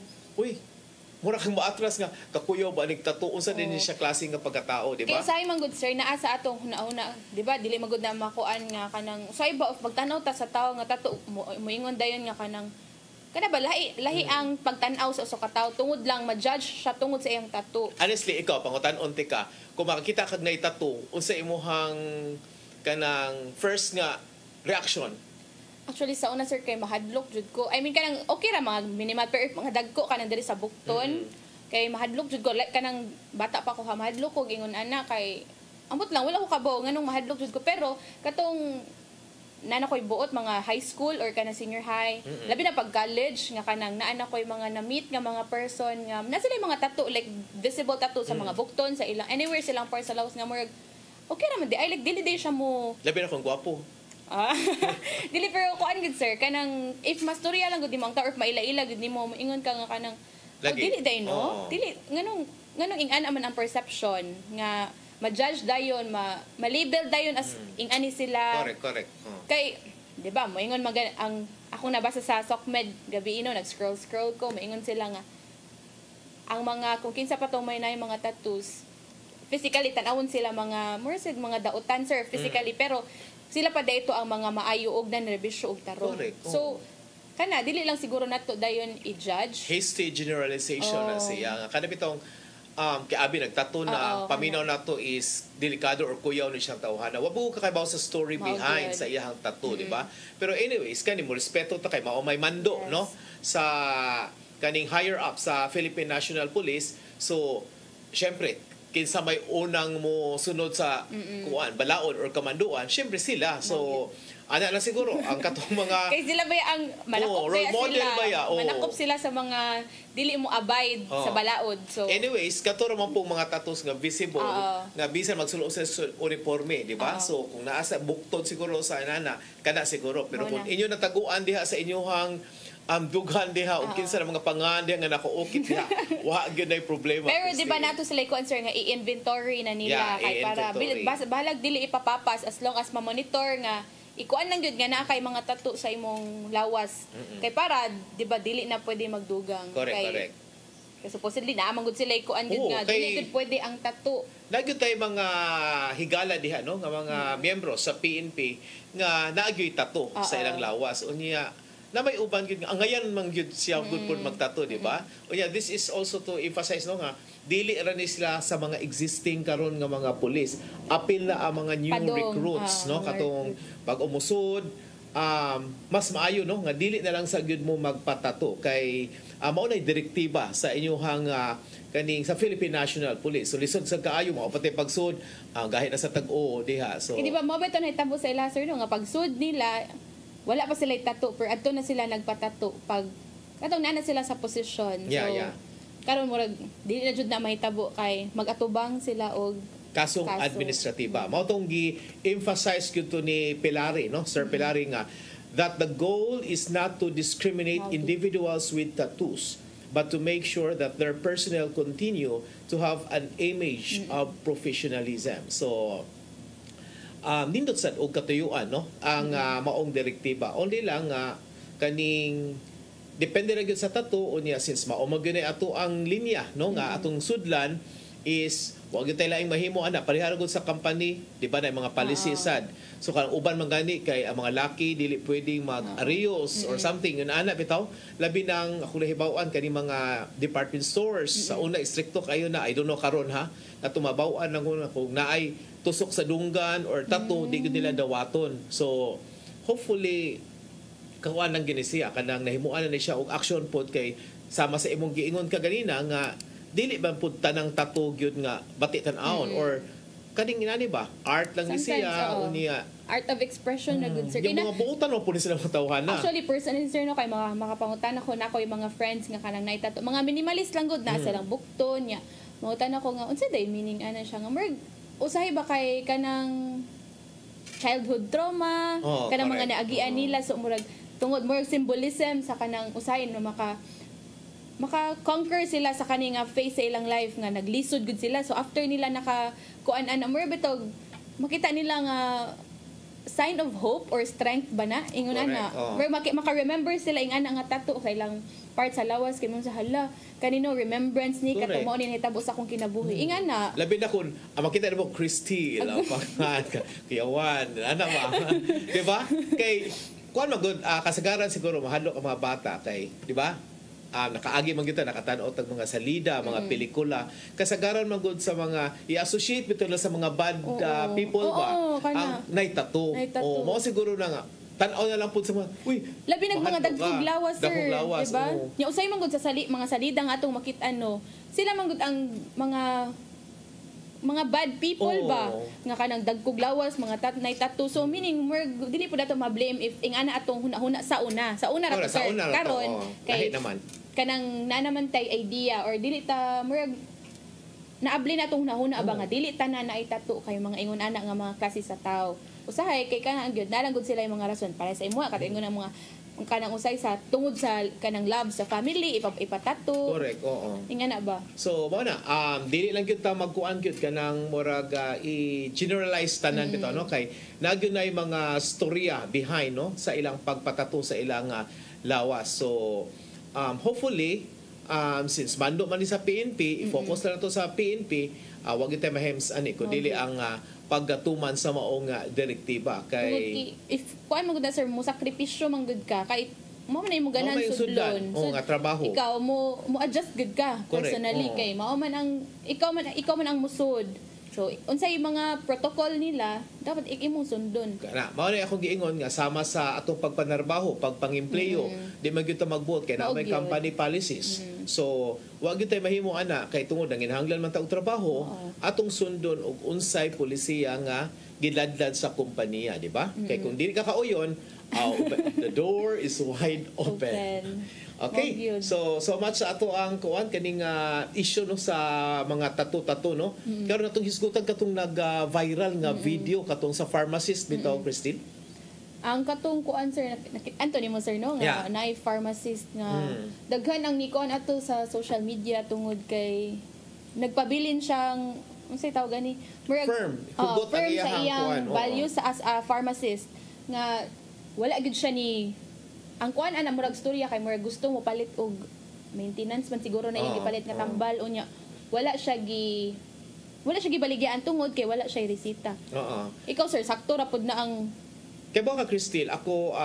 mura kang maatras nga kakuyaw ba nig tattoo unsa din siya klase nga pagkatao, di ba? Kay say man good sir naa sa atong una-una, di ba? Dili magud na makuan nga kanang say ba of pagtanaw ta sa tawo nga tattoo moingon dayon nga kanang kada ba lahi ang pagtan-aw sa usa ka tawo tungod lang ma-judge siya tungod sa iyang tattoo. Honestly ikaw pangutan-on ka kung makakita kag nay tattoo unsa imong kanang first nga reaction? Actually sa una sir kay mahadlok jud ko. I mean kanang okay ra mga minimal pero mga dagko kanang diri sa bukton. Kay mahadlok jud ko like kanang bata pa ko mahadlok ko ingon ana kay ambot lang wala ko kabaw nganong mahadlok jud ko pero katong nana ko'y buot mga high school or kanang senior high. Labi na pag college nga kanang naana ko'y mga na-meet nga mga person nga na sila mga tattoo like visible tattoo sa mga bukton sa ilang anywhere silang part sa lawas nga murag okay ra man di ay like dili siya mo labi na kung gwapo. Dili pero kuan gud sir kanang if mastorya lang gud nimo ang or maila-ila gud nimo moingon ka nga kanang dili day no dili nganong ing-ana man ang perception nga ma-judge dayon ma-label dayon as ing-ani sila correct kay di ba moingon ang ako nabasa sa SOCMED gabi nag-scroll ko moingon sila nga ang mga kung kinsa pa tong may na mga tattoos physically tan-awon sila mga more said mga dautan sir physically pero sila pa dito ang mga maayo og nanrebisyo og tarong. So kana dili lang siguro nato dayon i-judge. Hasty generalization na siya. Kada bitong kay abi nagtato na paminaw nato is delikado or kuyaw ni siyang tawhana. Wa bugo ka kaybaw sa story behind sa iyang tattoo, di ba? Pero anyways, kani mo respeto ta kay mao may mando no sa kaning higher up sa Philippine National Police. So syempre kinsa may unang mo sunod sa kuan balaod or kamanduan syempre sila so ana na siguro ang katong mga kay sila ba ang manakop manakop sila sa mga dili mo abide sa balaod so anyways kato ra man pong mga tattoos nga visible nga bisan magsulo sa uniforme di ba so kung naa sa bukton siguro sa inana kana siguro pero kung inyo nataguan diha sa inyong dughan diha o kinsa na mga pangan diha nga nakaukit diha wa gyud nay problema pero di ba nato sila concern nga i-inventory na nila kay para bahalag dili ipapapas as long as ma-monitor nga ikuan lang gyud nga naa kay mga tattoo sa imong lawas kay para di ba dili na pwede magdugang correct kay supposedly na amang gud sila ikuan gyud nga dili gud pwede ang tattoo nagyud tay mga higala diha no nga mga miyembro sa PNP nga naagyoy tattoo sa ilang lawas unya na may uban gyud nga angayan man gyud siya good pud magtato di ba unya this is also to emphasize no nga dili ra ni sila sa mga existing karon nga mga pulis apil na ang mga new recruits no katong pag umusod mas maayo no nga dili na lang sa gyud mo magpatato kay mao nay direktiba sa inyong kaning sa Philippine National Police so lisod sa kaayo mao pati pagsud gahi na sa tag-o diha so di ba mo ba ito nahitabo sa ila sir no nga pagsud nila wala pa sila tattoo pero adto na sila nagpatato pag katong na sila sa posisyon so karon murag dili na jud na mahitabo kay magatubang sila og kasong administratiba mao tong gi-emphasize gyud to ni Pilari no Sir Pilari nga that the goal is not to discriminate individuals with tattoos, but to make sure that their personnel continue to have an image of professionalism. So, nindot sad og katuyuan, no? Ang maong direktiba. Only lang kaning depende ra gyud sa tattoo unya, since mao magyud ato ang linya, no, nga atong sudlan is wag gyud tay laing mahimo ana parehara gud sa company, di ba, na mga policy sad. So kanang uban man gani kay ang mga laki dili pwedeng mag-arios or something yun ana bitaw, labi nang ako nahibaw-an kani mga department stores sa una stricto kayo na, I don't know karon ha, na tumabaw-an nang kung naay tusok sa dunggan or tattoo di gud nila dawaton. So hopefully kawan lang gini siya kanang nahimuan na siya og action pod kay sama sa imong giingon ka ganina nga dili ba pud tanang tattoo gyud nga bati tan-awon or kaning inani ba art lang ni siya unya art of expression na good sir. Yung mga buutan mo po ni sila matawhan na. Actually, personally sir, no, kay mga makapangutan ako na ko yung mga friends nga kanang naitato. Mga minimalist lang good, nasa lang bukton niya. Mangutan ako nga, unsa day meaning ana siya nga, murag, usahay ba kay kanang childhood trauma, kanang mga naagian nila, so murag, tungod murag symbolism sa kanang usahin na maka-conquer sila sa kaning face sa ilang life nga naglisod gud sila, so after nila naka-kuan-an murag bitog makita nila nga sign of hope or strength ba na ingon ana maka-remember sila ing ana nga tattoo sa ilang part sa lawas kay mo sa hala kanino remembrance ni kato mo ni hitabo sa akong kinabuhi ingan na labi na kun makita mo Christy la pangat kayawan ana ba di ba kay kuan magud kasagaran siguro mahadlok ang mga bata kay di ba nakaagi man kita nakatan-aw tag mga salida, mga pelikula. Kasagaran man gud sa mga i-associate bitaw sa mga bad people ba. Ang naitato. Mao siguro na nga tan-aw na lang pud sa mga labi nag mga dagkog lawas sir, diba? Nya usay man gud sa mga salida nga atong makit-an no. Sila man gud ang mga bad people ba nga kanang dagkog lawas mga naitato, so meaning dili pud ato ma-blame if ingana atong huna-huna sa una ra sir karon kay naman kanang naman tay idea or dili ta murag naabli na tong huna-huna ba nga dili ta na naitato kay mga ingon ana nga mga klase sa tao usahay kay kanang gyud nalang gud sila yung mga rason para sa imo katong ingon ang mga kanang usay sa tungod sa kanang love sa family ipatato correct ingana ba so mao na dili lang gyud ta magkuan gyud kanang murag i-generalize tanan bitaw no kay nagyud na mga storya behind no sa ilang pagpatato sa ilang lawas so hopefully since mando man ni sa PNP i-focus na to sa PNP wag ito mahems ani kundi ang paggatuman sa maong direktiba kay if kuan mo gud sir mo sakripisyo man gud ka kay mo man imo ganan sudlon nga trabaho ikaw mo adjust gud ka personally kay mao man ang ikaw man ang musud. So, unsay mga protocol nila, dapat imong sundon. Kana, mao ni akong giingon nga sama sa atong pagpanarbaho, pagpangempleyo, di man gyud ta magbuot kay na may company policies. So, wa gyud tay mahimo ana kay tungod ang ginahanglan man ta og trabaho, atong sundon og unsay polisiya nga giladlad sa kompanya, di ba? Kay kung dili ka kauyon, the door is wide open. Okay, so much sa ato ang kuan kaning issue no sa mga tattoo no. Karon natong hisgutan katong nag-viral nga video katong sa pharmacist bitaw Christine. Ang katong kuan sir Anthony mo sir no nga naay pharmacist nga daghan ang nikon ato sa social media tungod kay nagpabilin siyang unsay tawag gani firm sa iyang value sa as a pharmacist nga wala gid siya ni ang kuan ana murag storya kay murag gusto mo palit og maintenance man siguro na yung gipalit nga tambal unya wala siya gibaligyan tungod kay wala siya resita. Ikaw sir sakto ra pud na ang kay ba ka Cristel ako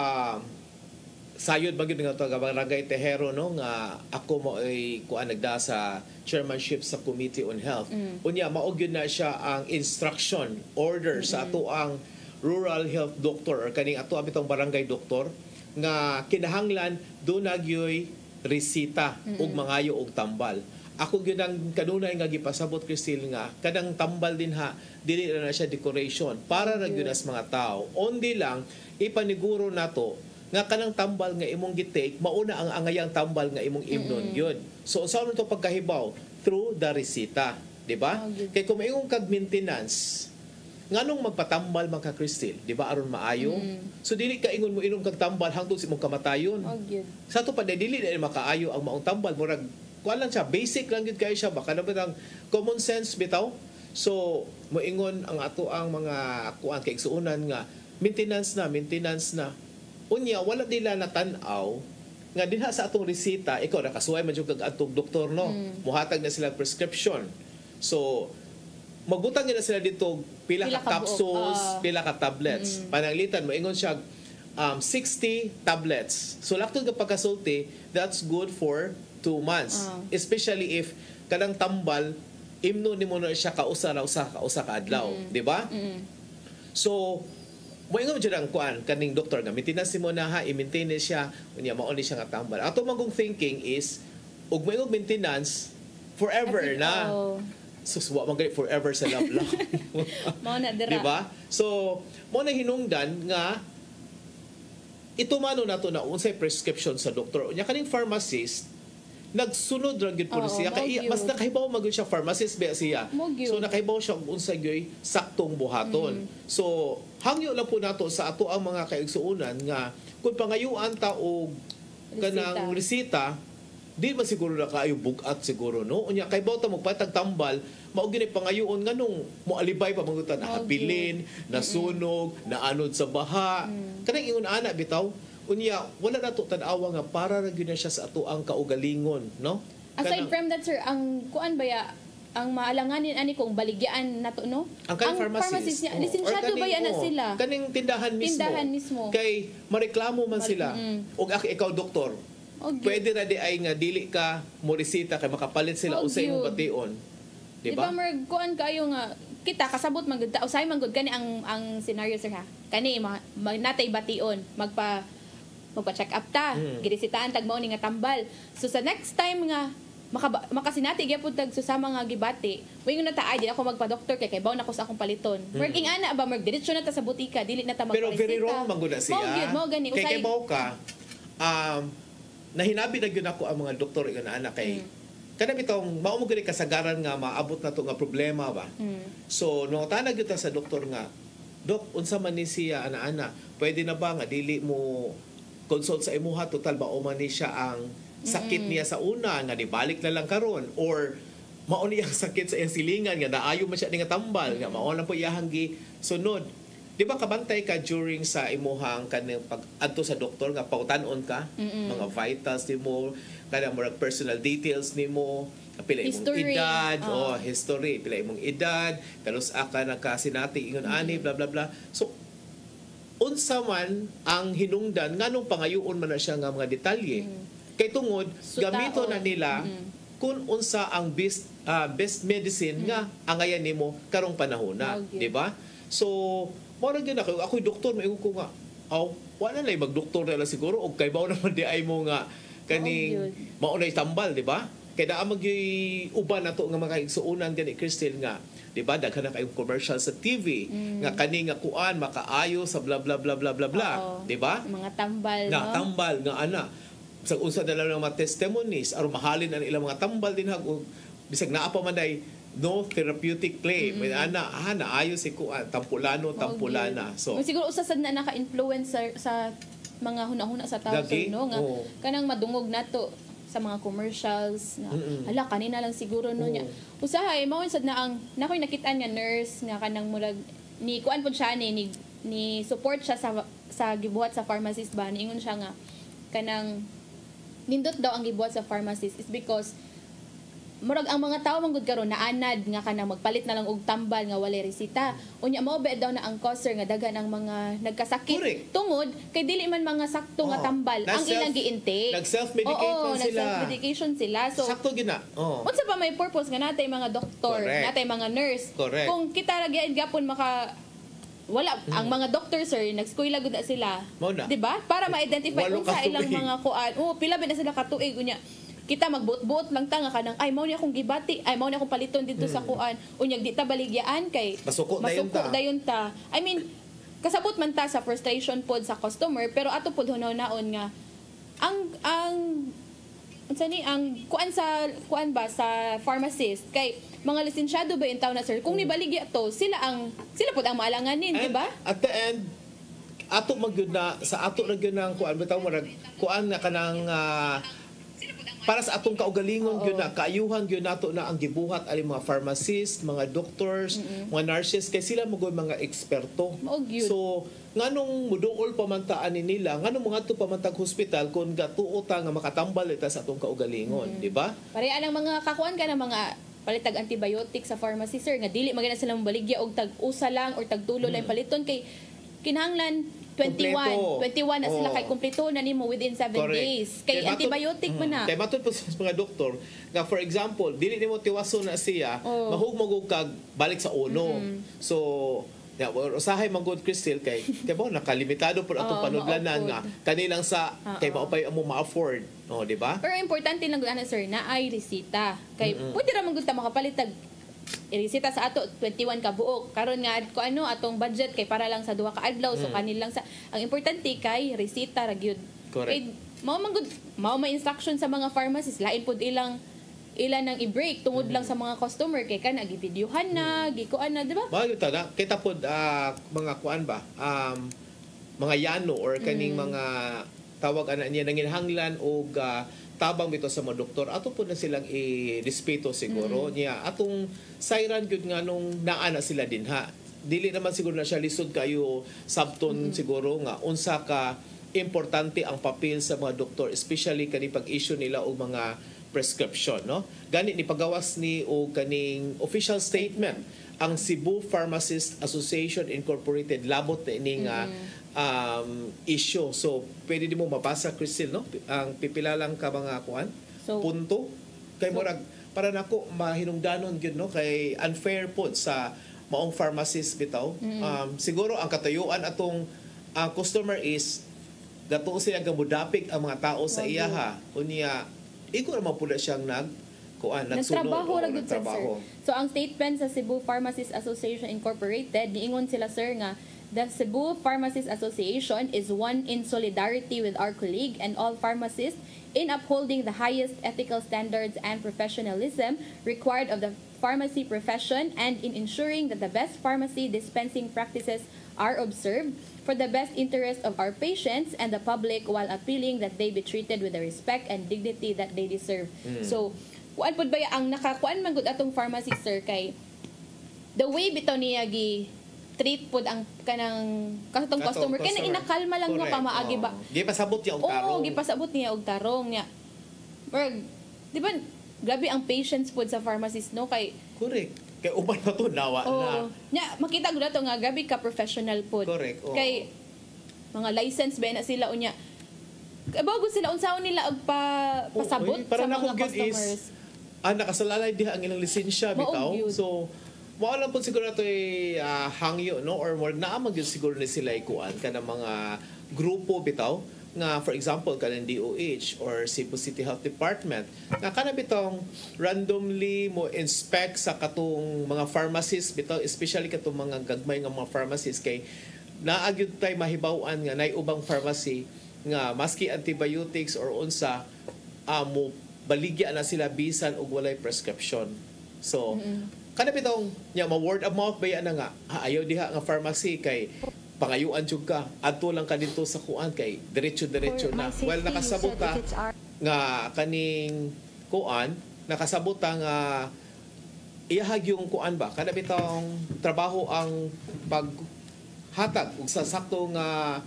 sayod bagid nga to Barangay Tejero no nga ako mo ay kuan nagda sa chairmanship sa Committee on Health. Unya mao gyud na siya ang instruction order sa ato ang rural health doctor or kaning ato abitong barangay doktor nga kinahanglan do nagyoy resita ug mangayo og tambal. Ako gyud ang kanunay nga gipasabot Cristel nga kadang tambal din ha dili na siya decoration para ra gyud as mga tao. Only lang ipaniguro nato nga kanang tambal nga imong gitake mauna ang angayang tambal nga imong imnon gyud. So unsa man to pagkahibaw through the resita, di ba? Kay kung maingong kag maintenance nganong magpatambal man ka Crystal, di ba aron maayo? So dili ka ingon mo inom kag tambal hangtod si imong kamatayon. Sa to pa dili na makaayo ang maong tambal, murag kuan lang siya, basic lang gid kay siya, baka naman ang common sense bitaw. So moingon ang ato ang mga kuan kay igsuonan nga maintenance na. Unya wala nila natanaw nga dinha sa atong resita, ikaw nakasuway man jud kag atong doktor no. Muhatag na sila prescription. So magbutang na sila dito pila ka capsules, pila ka tablets. Pananglitan moingon siya 60 tablets. So laktod ka pagkasulti, that's good for 2 months. Especially if kanang tambal imno nimo na siya kausa ka adlaw, di ba? So moingon jud ang kuan kaning doktor nga maintenance mo na ha, i-maintain siya unya mao ni siya nga tambal. Ato magong thinking is ug moingon maintenance forever na. Suswa man gani forever sa love. Mao na dira. Di ba? So mo na hinungdan nga ito mano nato na unsay prescription sa doktor. Unya kaning pharmacist nagsunod ra gyud po siya kay mas nakahibaw magud siya pharmacist ba siya. So nakahibaw siya kung unsa gyoy saktong buhaton. So hangyo lang po nato sa ato ang mga kaigsuonan nga kung pangayuan ta og kanang resita di ba siguro na kaayo bugat siguro no. Unya kay bawta magpatag tambal mao gyud pangayuon nganong moalibay pa mangutan na habilin, nasunog, naanod sa baha. Kanang ingon ana bitaw. Unya wala nato tan-awa nga para ra gyud na siya sa ato ang kaugalingon no. Aside from that sir, ang kuan baya ang maalanganin ani kung baligyan nato no. Ang pharmacist niya lisensyado ba yan na sila? Kaning tindahan mismo. Kay mareklamo man sila. Og ikaw doktor. Pwede ra di ay nga dili ka mo resita kay makapalit sila usay imong bation. Di ba? Di ba kuan kayo nga kita kasabot man gud usay man gud kani ang scenario sir ha. Kani natay bation magpa-check up ta, girisitaan tag mao ni nga tambal. So sa next time nga makasinati gyapon tag susama nga gibati, wingon na ta ay di ako magpa-doktor kay baw na ko sa akong paliton. Working ana ba diretso na ta sa butika, dili na ta magpa-resita. Pero very wrong man gud siya. Mao gani usay. Kay baw ka nahinabi na gyud ako ang mga doktor nga ana kay kada bitong mao mo gani kasagaran nga maabot na to nga problema ba. So no tanag gyud ta sa doktor nga, Dok, unsa man ni siya ana-ana, pwede na ba nga dili mo consult sa imuha total ba o man ni siya ang sakit niya sa una nga nibalik na lang karon or mao niya ang sakit sa iyang silingan nga naayo man siya nga tambal nga mao lang po iyang sunod. Di ba kabantay ka during sa imuhang kanang pag-adto sa doktor nga pautan-on ka mga vitals nimo kanang mga personal details nimo pila imong edad history pila imong edad kalos aka nakasinati ingon ani bla bla bla. So unsa man ang hinungdan nganong pangayoon man na siya nga mga detalye kay tungod gamito na nila kung unsa ang best medicine nga angayan nimo karong panahona, di ba? So mao ra gyud ako doktor maingon ko nga wala na magdoktor na lang siguro og kay baw naman di ay mo nga kani mao na tambal, di ba? Kay naa magyoy uban nato nga mga igsuonan gani Crystal nga, di ba? Daghan na kayong commercial sa TV nga kani nga kuan makaayo sa bla bla bla bla bla bla, di ba? Mga tambal nga tambal nga ana sa unsa na lang mga testimonies aron mahalin ang ilang mga tambal din hag bisag naa pa man day no therapeutic claim ana naayo si kuan tampulano tampulana. So siguro usa sad na naka-influencer sa mga hunahuna sa tao no nga kanang madungog nato sa mga commercials nga hala kanina lang siguro no nya usahay mao sad na ang nakoy nakita nga nurse nga kanang murag ni kuan pud siya ni support siya sa gibuhat sa pharmacist ba niingon siya nga kanang nindot daw ang gibuhat sa pharmacist is because murag ang mga tao manggod karon naanad nga kanang magpalit na lang og tambal nga walay resita. Unya mao ba daw na ang causer nga daghan ang mga nagkasakit tungod kay dili man mga sakto nga tambal ang ilang gi-intake. Nag-self-medicate man sila. Nag-self-medication sila. So sakto gina. Unsa pa may purpose nga natay mga doktor, natay mga nurse. Kung kita ra gyud gapon maka wala ang mga doctor sir nag-eskwela gud na sila. Di ba? Para ma-identify unsa ilang mga kuan. Pila ba na sila ka tuig unya. Kita magbuot-buot lang ta nga kanang ay mao ni akong gibati ay mao ni akong paliton dito sa kuan unyag di ta baligyaan kay masuko dayon ta. I mean kasabot man ta sa frustration pod sa customer pero ato pod hunaw-naon nga ang unsa ni ang kuan ba sa pharmacist kay mga lisensyado ba yung tao na sir kung nibaligya to sila pud ang maalanganin, di ba? At the end, ato magyud na sa ato na gyud nang kuan bitaw marag kuan na kanang para sa atong kaugalingon gyud na kaayuhan gyud nato na ang gibuhat ali mga pharmacists, mga doctors, mga nurses kay sila mo mga eksperto. So nganong muduol pamantaan ni nila nganong mga to pamantag hospital kung gatuo ta nga makatambal ita sa atong kaugalingon, di ba? Pareha ang mga kakuan ka ng mga palitag antibiotic sa pharmacy sir nga dili magana sila mabaligya og tag-usa lang or tag-tulo lang paliton kay kinahanglan 21 na sila kay kumpleto na nimo within 7 days kay antibiotic man na kay matud po sa mga doktor nga for example dili nimo tiwaso na siya mahugmog og kag balik sa uno so usahay magod Crystal kay ba nakalimitado po atong panudlanan nga kanilang sa kay maupay mo ma-afford di ba pero importante lang gud sir na ay resita kay pwede ra man gud ta makapalitag irisita sa ato 21 ka buok karon nga ko atong budget kay para lang sa duha ka adlaw so kanilang sa ang importante kay resita ra gyud kay mao instruction sa mga pharmacies lain pud ilan nang i-break tungod lang sa mga customer kay kana gi-videohan na gikuan na di ba mao ta na kita pod mga kuan ba mga yano or kaning mga tawag ana niya nanginhanglan og tabang bito sa mga doktor ato po na silang i-respeto siguro niya atong sayran gyud nga nung naana sila dinha dili naman siguro na siya lisod kayo sabton siguro nga unsa ka importante ang papel sa mga doktor especially kani pag-issue nila og mga prescription no gani ni pagawas ni og kaning official statement ang Cebu Pharmacists Association Incorporated labot ni nga issue. So, pwede di mo mabasa, Crystal, no? Ang pipila lang ka mga kuan, punto. Kay murag, para nako mahinungdanon yun, no? Kay unfair po sa maong pharmacist bitaw. Siguro, ang katayuan atong customer is gato sila gamudapik ang mga tao sa iyaha. Unya, iko naman po na siyang nagtrabaho ra gud sir. So ang statement sa Cebu Pharmacists Association Incorporated niingon sila sir nga the Cebu Pharmacists Association is one in solidarity with our colleague and all pharmacists in upholding the highest ethical standards and professionalism required of the pharmacy profession and in ensuring that the best pharmacy dispensing practices are observed for the best interest of our patients and the public while appealing that they be treated with the respect and dignity that they deserve. So kuan pud ba ang nakakuan man gud atong pharmacy sir kay the way bitaw niya gi treat pud ang kanang katong customer kay inakalma lang nga pamaagi ba gipasabot niya og tarong gipasabot niya og tarong niya di ba grabe ang patience pud sa pharmacist no kay correct kay uban pa to nawa na nya makita gud ato nga grabe ka professional pud kay mga license ba na sila unya bago sila unsaon nila og pasabot sa mga customers nakasalalay diha ang ilang lisensya bitaw so wala po siguro ito hangyo no or more naamag yun siguro ni sila ikuan ka ng mga grupo bitaw nga for example kanang DOH or Cebu City Health Department nga kana bitong randomly mo inspect sa katong mga pharmacies bitaw especially katong mga gagmay nga mga pharmacies kay naagyud tay mahibaw-an nga nay ubang pharmacy nga maski antibiotics or unsa mo baligya na sila bisan og walay prescription. So, kana bitong nya ma-word of mouth baya na nga ayaw diha nga pharmacy kay pangayuan jud ka adto lang ka dito sa kuan kay diretso na well nakasabot ta nga kaning kuan nakasabot ta nga iyahag yung kuan ba kana bitong trabaho ang paghatag og sa sakto nga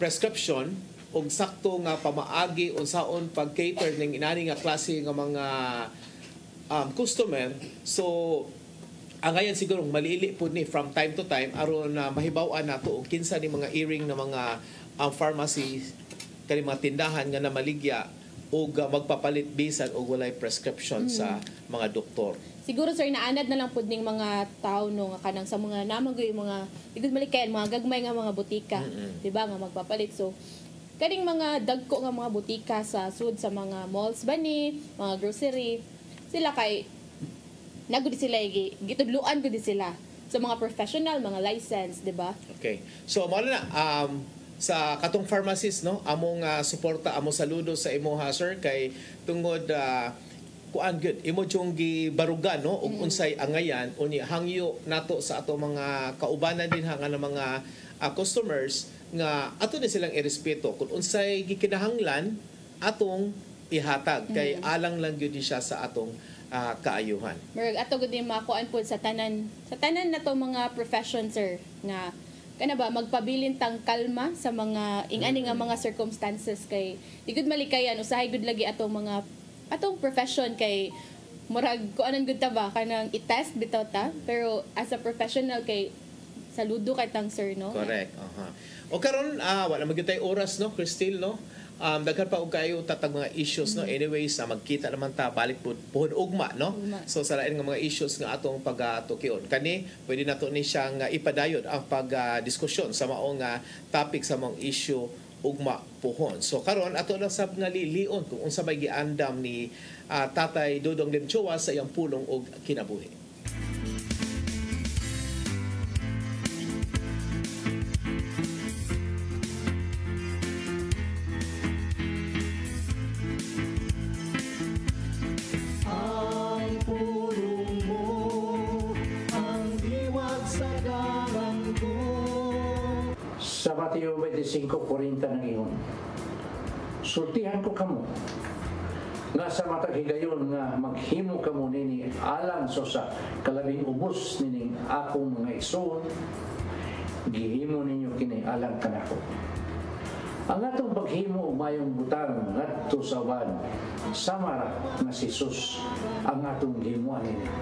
prescription og sakto nga pamaagi unsaon pag-cater ning inani nga klase nga mga customer. So ang ngayon siguro malili po ni from time to time aron na mahibaw-an nato og kinsa ni mga earring na mga pharmacy kani mga tindahan nga namaligya og magpapalit bisan og walay prescription sa mga doktor. Siguro sir naanad na lang pud ning mga tao no nga kanang sa mga namagoy mga igud malikayan mga gagmay nga mga butika, di ba nga magpapalit. So kaning mga dagko nga mga butika sa sud sa mga malls bani, mga grocery, sila kay nagud sila gitudluan gud sila sa mga professional, mga license, di ba? Okay. So mao na sa katong pharmacist no among suporta amo saludo sa imo ha sir kay tungod kuan good imo jung gibarugan no ug unsay angayan unya hangyo nato sa ato mga kaubanan din nga mga customers nga ato ni silang irespeto kung unsay gikinahanglan atong ihatag kay alang lang gyud siya sa atong kaayuhan. Murag ato gud makuan pod sa tanan nato mga profession sir nga kana ba magpabilin tang kalma sa mga ingani nga mga circumstances kay di gud malikayan usahay gud lagi atong profession kay murag kuanan gud ta ba kanang i-test bitaw ta pero as a professional kay saludo kay tang sir no. Correct. O karon wala magyud tay oras no Cristel no. Daghan pa og kayo tatag mga issues no anyways magkita naman ta balik puhon ugma no so sa lain nga mga issues nga atong pagtukyon kani pwede nato ni siyang ipadayon ang pagdiskusyon sa maong topic sa mga issue ugma puhon so karon ato lang sab nga lilion kung unsa may giandam ni Tatay Dudong Limchua sa iyang pulong og kinabuhi. Sa Mateo 25:40 ng iyon. Sultihan ko kamo nga sa matag higayon nga maghimo kamo nini alang sa kalabing ubos nining akong mga igsoon gihimo ninyo kini alang kanako. Ang atong paghimo mayong butang ngadto sa wan samara nga si Jesus ang atong gihimuan ninyo.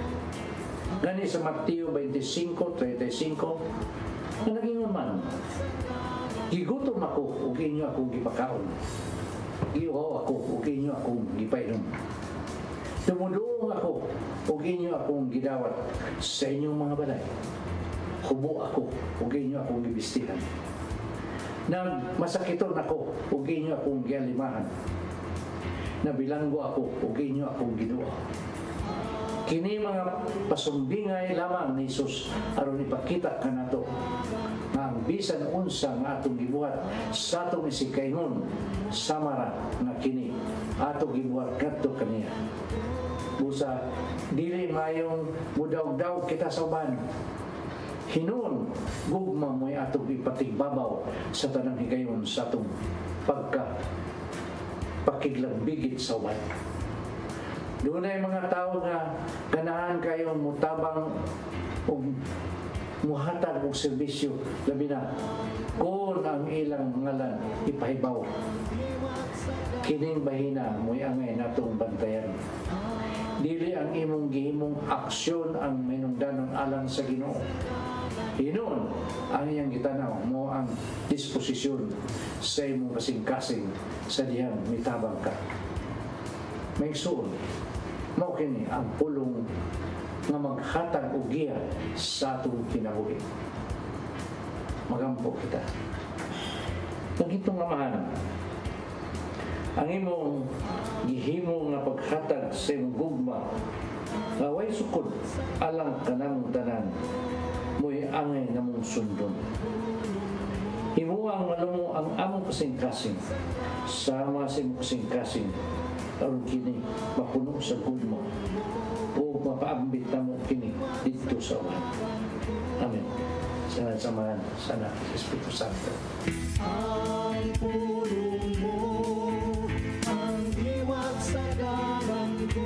Gani sa Mateo 25:35 nga naging man gigutom ako ug inyo akong gipakaon. Giuhaw ako ug inyo akong gipainom. Tumuduong ako ug inyo akong gidawat sa inyong mga balay. Hubo ako ug inyo akong gibistihan. Nagmasakiton ako ug inyo akong gialimahan. Nabilanggo ako ug inyo akong giduwa. Kini mga pasumbingay lamang ni Jesus aron ipakita kanato nga ang bisan unsa nga atong gibuhat sa atong isikaynon samara nga kini atong gibuhat kadto kaniya. Busa dili mayong mudaw-daw kita sa uban. Hinuon gugma mo'y atong ipatigbabaw sa tanang higayon sa atong pakiglambigit sa uban. Doon ay mga tao nga ganahan kayo mutabang o muhatag og serbisyo labi na kung ang ilang ngalan ipahibaw. Kining bahina mo'y angay natong bantayan. Dili ang imong gihimong aksyon ang minungdanon alang sa Ginoo. Hinuon ang iyang gitanaw mo ang disposisyon sa imong kasing-kasing sa dihang mitabang ka. May suon mao kini ang pulong nga maghatag og giya sa atong kinabuhi. Magampo kita. Nagitong amahan ang imong gihimo nga paghatag sa imong gugma nga way sukod alang kanang tanan mo'y angay namong sundon. Himuang malumo ang among kasing-kasing sama sa imong kasing-kasing aron kini mapuno sa gugma o mapaambit na mo kini dito sa uwan. Amen. Samahan sa Anak sa Espiritu Santo. Ang pulong mo, ang diwag sa galang ko.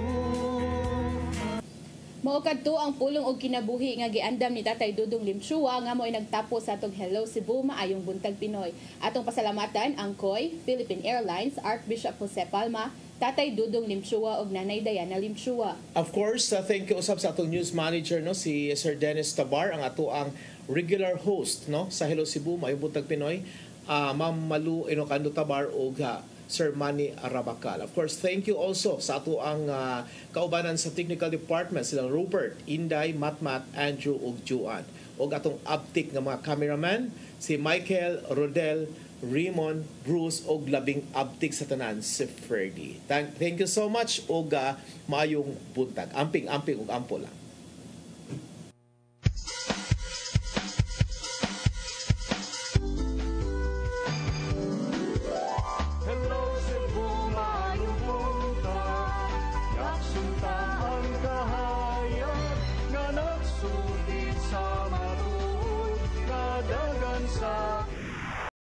Mao kadto ang pulong og kinabuhi nga giandam ni Tatay Dudong Limchua nga mo'y nagtapos sa atong Hello Cebu Maayong Buntag Pinoy. Atong pasalamatan ang COI, Philippine Airlines, Archbishop Jose Palma, Tatay Dudong Limchua ug Nanay Diana Limchua. Of course, thank you usab sa atong news manager no si Sir Dennis Tabar ang ato ang regular host no sa Hello Cebu Maayong Buntag Pinoy, Ma'am Malu Inocando Tabar ug Sir Manny Arabacal. Of course, thank you also sa ato ang kaubanan sa technical department silang Rupert, Inday, Matmat, Andrew ug Juan. Ug atong uptick nga mga cameraman si Michael, Rodel, Raymond, Bruce og labing uptick sa tanan si Ferdy. Thank you so much og maayong buntag. Amping ug ampo lang.